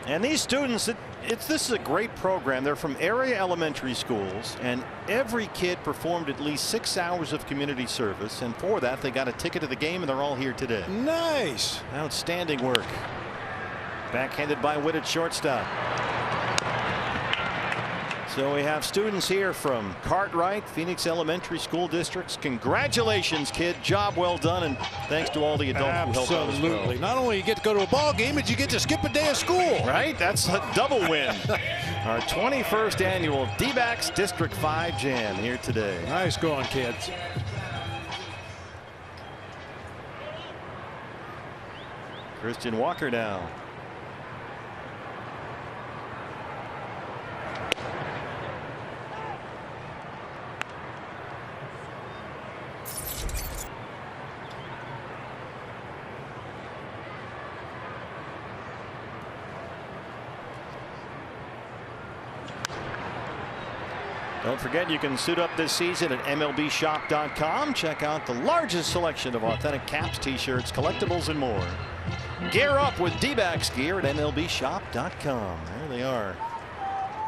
And these students, this is a great program. They're from area elementary schools, and every kid performed at least 6 hours of community service, and for that they got a ticket to the game, and they're all here today. Nice. Outstanding work. Backhanded by Witt at shortstop. So we have students here from Cartwright, Phoenix Elementary School Districts. Congratulations, kid. Job well done, and thanks to all the adults who helped out as well. Absolutely. Not only you get to go to a ball game, but you get to skip a day of school. Right? That's a double win. Our 21st annual D-backs District 5 Jam here today. Nice going, kids. Christian Walker now. Don't forget, you can suit up this season at MLBshop.com. Check out the largest selection of authentic caps, t-shirts, collectibles, and more. Gear up with D-backs gear at MLBshop.com. There they are.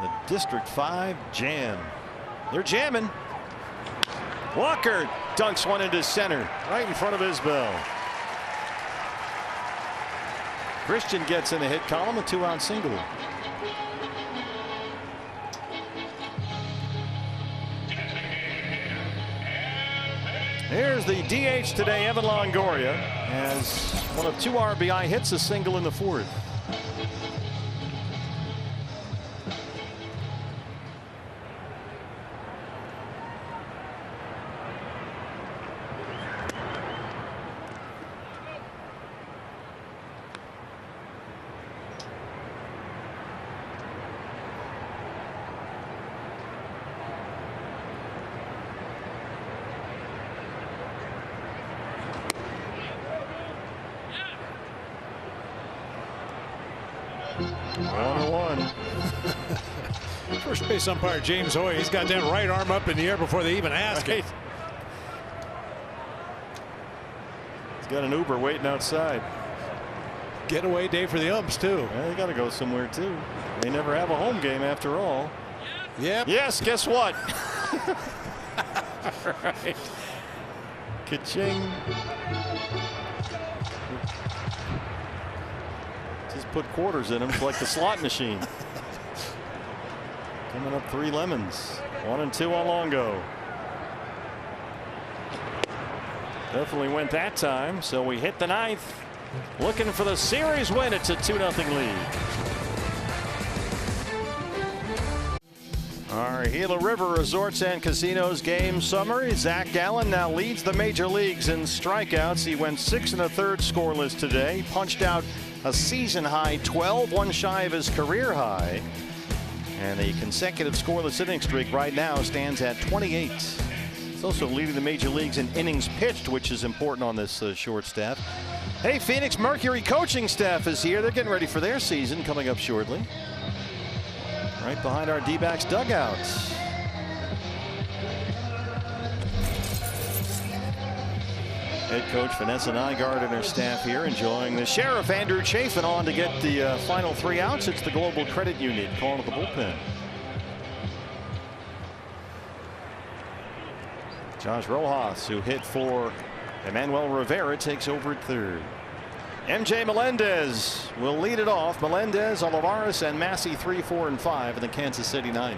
The District 5 Jam. They're jamming. Walker dunks one into center, right in front of Isbell. Christian gets in the hit column, a 2-out single. Here's the DH today, Evan Longoria, has one of 2 RBI hits, a single in the 4th. First base umpire James Hoy, he's got that right arm up in the air before they even ask it. He's got an Uber waiting outside. Getaway day for the umps too. Well, they got to go somewhere too. They never have a home game after all. Yep. Yes, guess what? All right. Ka-ching. Just put quarters in them. It's like the slot machine. Coming up 3 lemons. 1 and 2 on Longo. Definitely went that time. So we hit the 9th. Looking for the series win. It's a 2-0 lead. Our Gila River Resorts and Casinos game summary. Zach Gallen now leads the major leagues in strikeouts. He went 6 1/3 scoreless today. Punched out a season high 12, one shy of his career high. And the consecutive scoreless inning streak right now stands at 28. He's also leading the major leagues in innings pitched, which is important on this short staff. Hey, Phoenix Mercury coaching staff is here. They're getting ready for their season coming up shortly. Right behind our D-backs dugouts. Head coach Vanessa Nygaard and her staff here enjoying the sheriff Andrew Chafin on to get the final 3 outs. It's the Global Credit Union calling the bullpen. Josh Rojas, who hit for Emmanuel Rivera, takes over at third. MJ Melendez will lead it off. Melendez, Olivares, and Massey 3, 4, and 5 in the Kansas City 9th.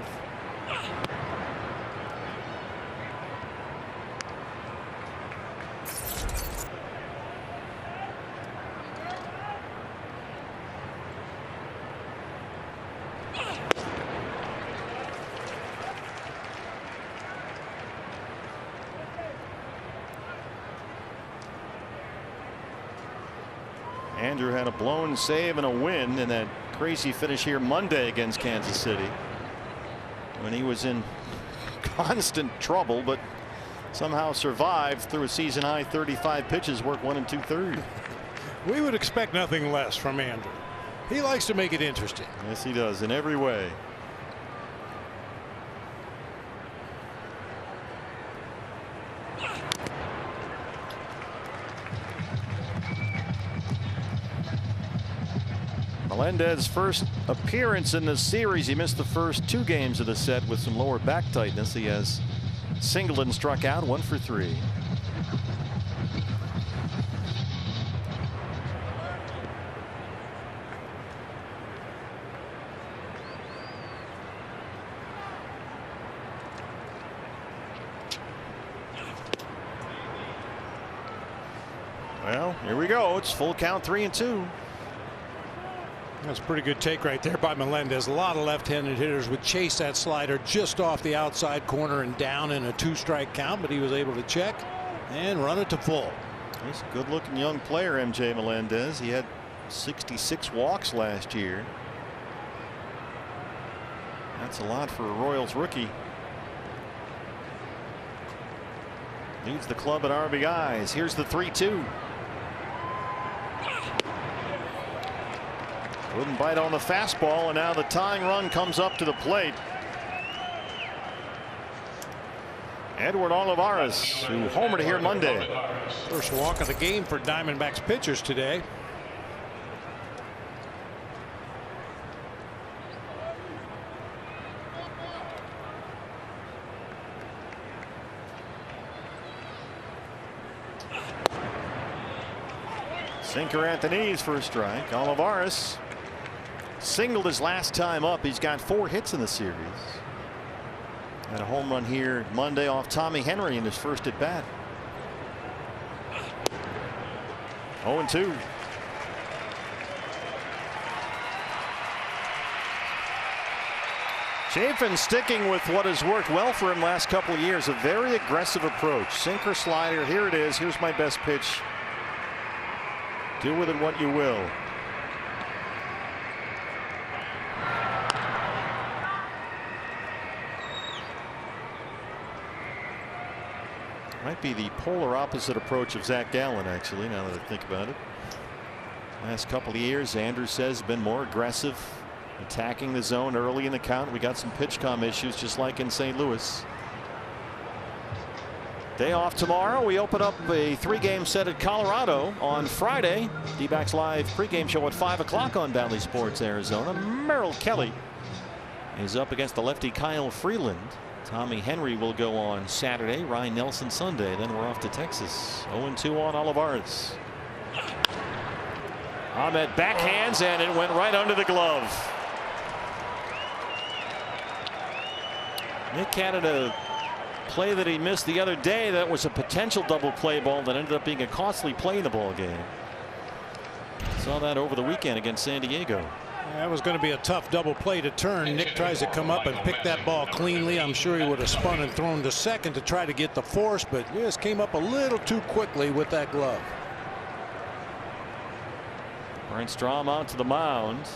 Andrew had a blown save and a win in that crazy finish here Monday against Kansas City when he was in constant trouble, but somehow survived through a season high 35 pitches, worked 1 2/3. We would expect nothing less from Andrew. He likes to make it interesting. Yes, he does in every way. Melendez's first appearance in the series. He missed the first 2 games of the set with some lower back tightness. He has singled and struck out 1 for 3. Well, here we go. It's full count 3-2. That's a pretty good take right there by Melendez. A lot of left-handed hitters would chase that slider just off the outside corner and down in a 2-strike count, but he was able to check and run it to full. He's a good-looking young player, MJ Melendez. He had 66 walks last year. That's a lot for a Royals rookie. Leads the club at RBIs. Here's the 3-2. Wouldn't bite on the fastball, and now the tying run comes up to the plate. Edward Olivares, who homered here Monday. First walk of the game for Diamondbacks pitchers today. Sinker at the knees for a strike. Olivares singled his last time up. He's got 4 hits in the series. Had a home run here Monday off Tommy Henry in his first at bat. 0-2. Chafin sticking with what has worked well for him last couple of years. A very aggressive approach. Sinker, slider. Here it is. Here's my best pitch. Do with it what you will. Might be the polar opposite approach of Zach Gallen, actually, now that I think about it. Last couple of years, Andrews says, been more aggressive, attacking the zone early in the count. We got some pitch-com issues, just like in St. Louis. Day off tomorrow. We open up a 3-game set at Colorado on Friday. D-backs live pregame show at 5 o'clock on Bally Sports Arizona. Merrill Kelly is up against the lefty Kyle Freeland. Tommy Henry will go on Saturday. Ryan Nelson Sunday. Then we're off to Texas. 0-2 on Olivares. Ahmed backhands, and it went right under the glove. Nick had a play that he missed the other day, that was a potential double play ball that ended up being a costly play in the ball game. Saw that over the weekend against San Diego. That was going to be a tough double play to turn. Nick tries to come up and pick that ball cleanly. I'm sure he would have spun and thrown to second to try to get the force, but just came up a little too quickly with that glove. Brent Strom out to the mound.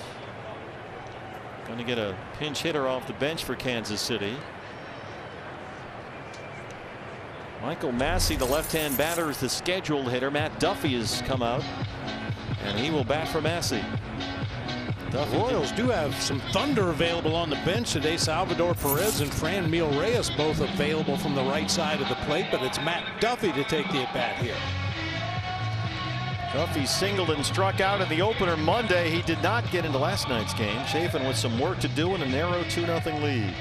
Going to get a pinch hitter off the bench for Kansas City. Michael Massey, the left-hand batter, is the scheduled hitter. Matt Duffy has come out, and he will bat for Massey. The Royals do have some thunder available on the bench today. Salvador Perez and Franmil Reyes both available from the right side of the plate, but it's Matt Duffy to take the at-bat here. Duffy singled and struck out in the opener Monday. He did not get into last night's game. Chafin with some work to do in a narrow 2-0 lead.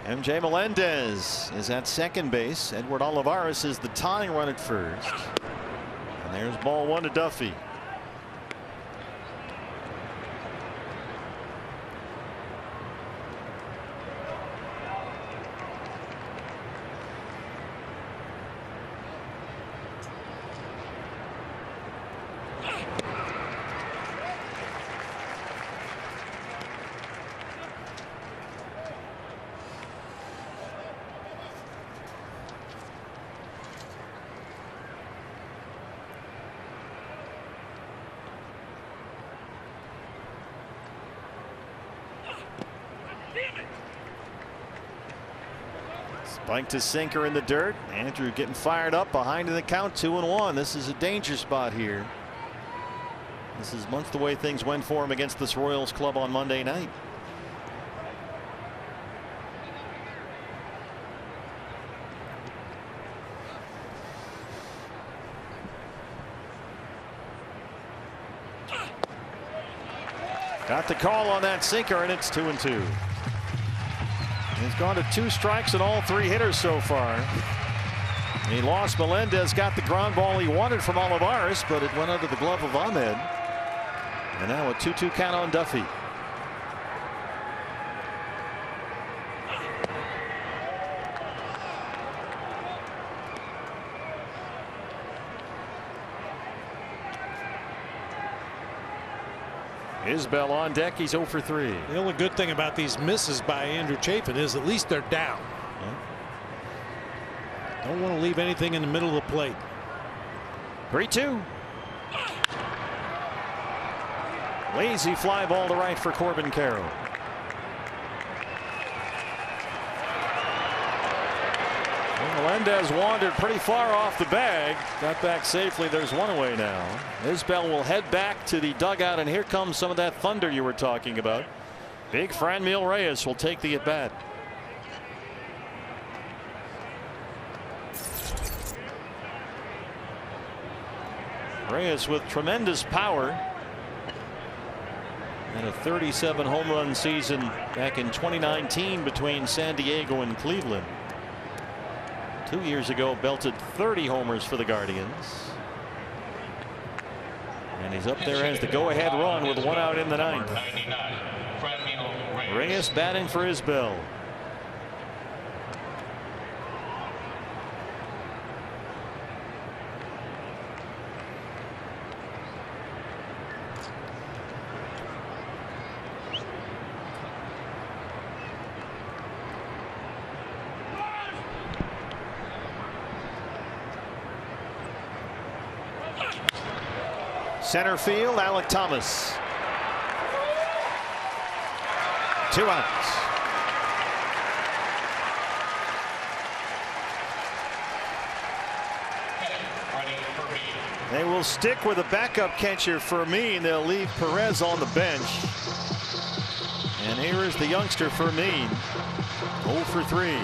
MJ Melendez is at second base. Edward Olivares is the tying run at first. And there's ball one to Duffy. Spiked his sinker in the dirt. Andrew getting fired up behind in the count, 2-1. This is a danger spot here. This is months the way things went for him against this Royals club on Monday night. Got the call on that sinker, and it's 2-2. He's gone to 2 strikes and all 3 hitters so far. He lost. Melendez got the ground ball he wanted from Olivares, but it went under the glove of Ahmed. And now a 2-2 count on Duffy. Isbell on deck. He's 0 for 3. The only good thing about these misses by Andrew Chafin is at least they're down. Don't want to leave anything in the middle of the plate. 3-2. Lazy fly ball to right for Corbin Carroll. Melendez wandered pretty far off the bag. Got back safely. There's one away now. Isbell will head back to the dugout, and here comes some of that thunder you were talking about. Big Franmil Reyes will take the at bat. Reyes with tremendous power. And a 37 home run season back in 2019 between San Diego and Cleveland. 2 years ago belted 30 homers for the Guardians. And he's up there as the go-ahead run with 1 out in the 9th. Reyes batting for Isbell. Center field, Alec Thomas. 2 outs. They will stick with a backup catcher for Fermin. They'll leave Perez on the bench. And here is the youngster Fermin. 0 for 3.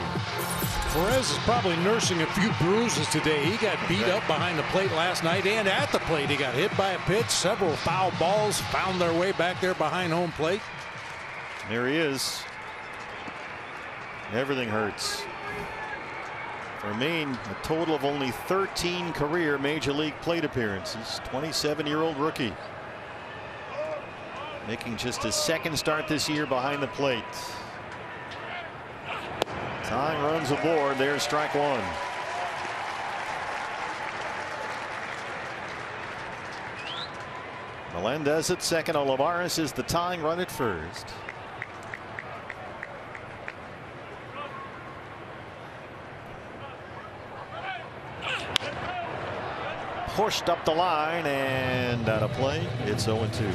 Perez is probably nursing a few bruises today. He got beat up behind the plate last night, and at the plate he got hit by a pitch. Several foul balls found their way back there behind home plate. There he is. Everything hurts. Fermin, a total of only 13 career major league plate appearances. 27-year-old rookie. making just his second start this year behind the plate. Tying runs aboard. There's strike one. Melendez at second. Olivares is the tying run at first. Pushed up the line and out of play. It's 0-2.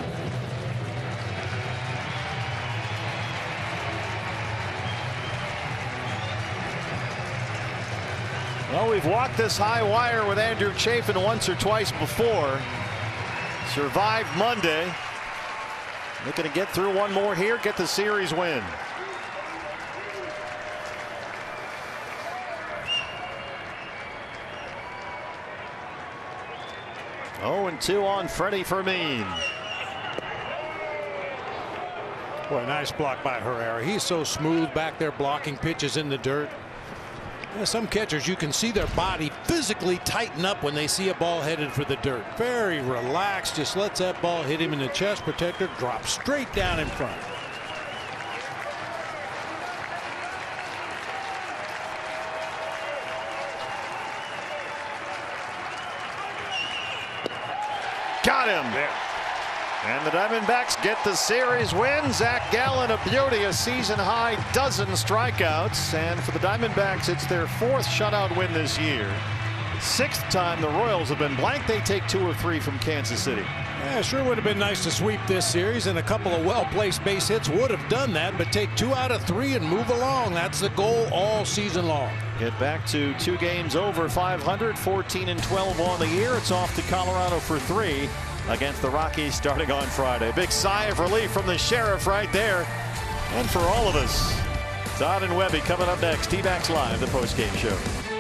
Well, we've walked this high wire with Andrew Chafin once or twice before. Survived Monday. Looking to get through one more here, get the series win. Oh, 2 on Freddie Fermin. Boy, nice block by Herrera. He's so smooth back there blocking pitches in the dirt. Some catchers, you can see their body physically tighten up when they see a ball headed for the dirt. Very relaxed, just lets that ball hit him in the chest protector, drop straight down in front. Got him. There. And the Diamondbacks get the series win. Zach Gallen, a beauty, a season-high dozen strikeouts. And for the Diamondbacks, it's their 4th shutout win this year. 6th time the Royals have been blanked. They take 2 of 3 from Kansas City. Yeah, sure would have been nice to sweep this series, and a couple of well-placed base hits would have done that, but take 2 out of 3 and move along. That's the goal all season long. Get back to 2 games over 500, 14-12 on the year. It's off to Colorado for 3 against the Rockies starting on Friday. Big sigh of relief from the Sheriff right there. And for all of us, Todd and Webby coming up next. T-Backs Live, the postgame show.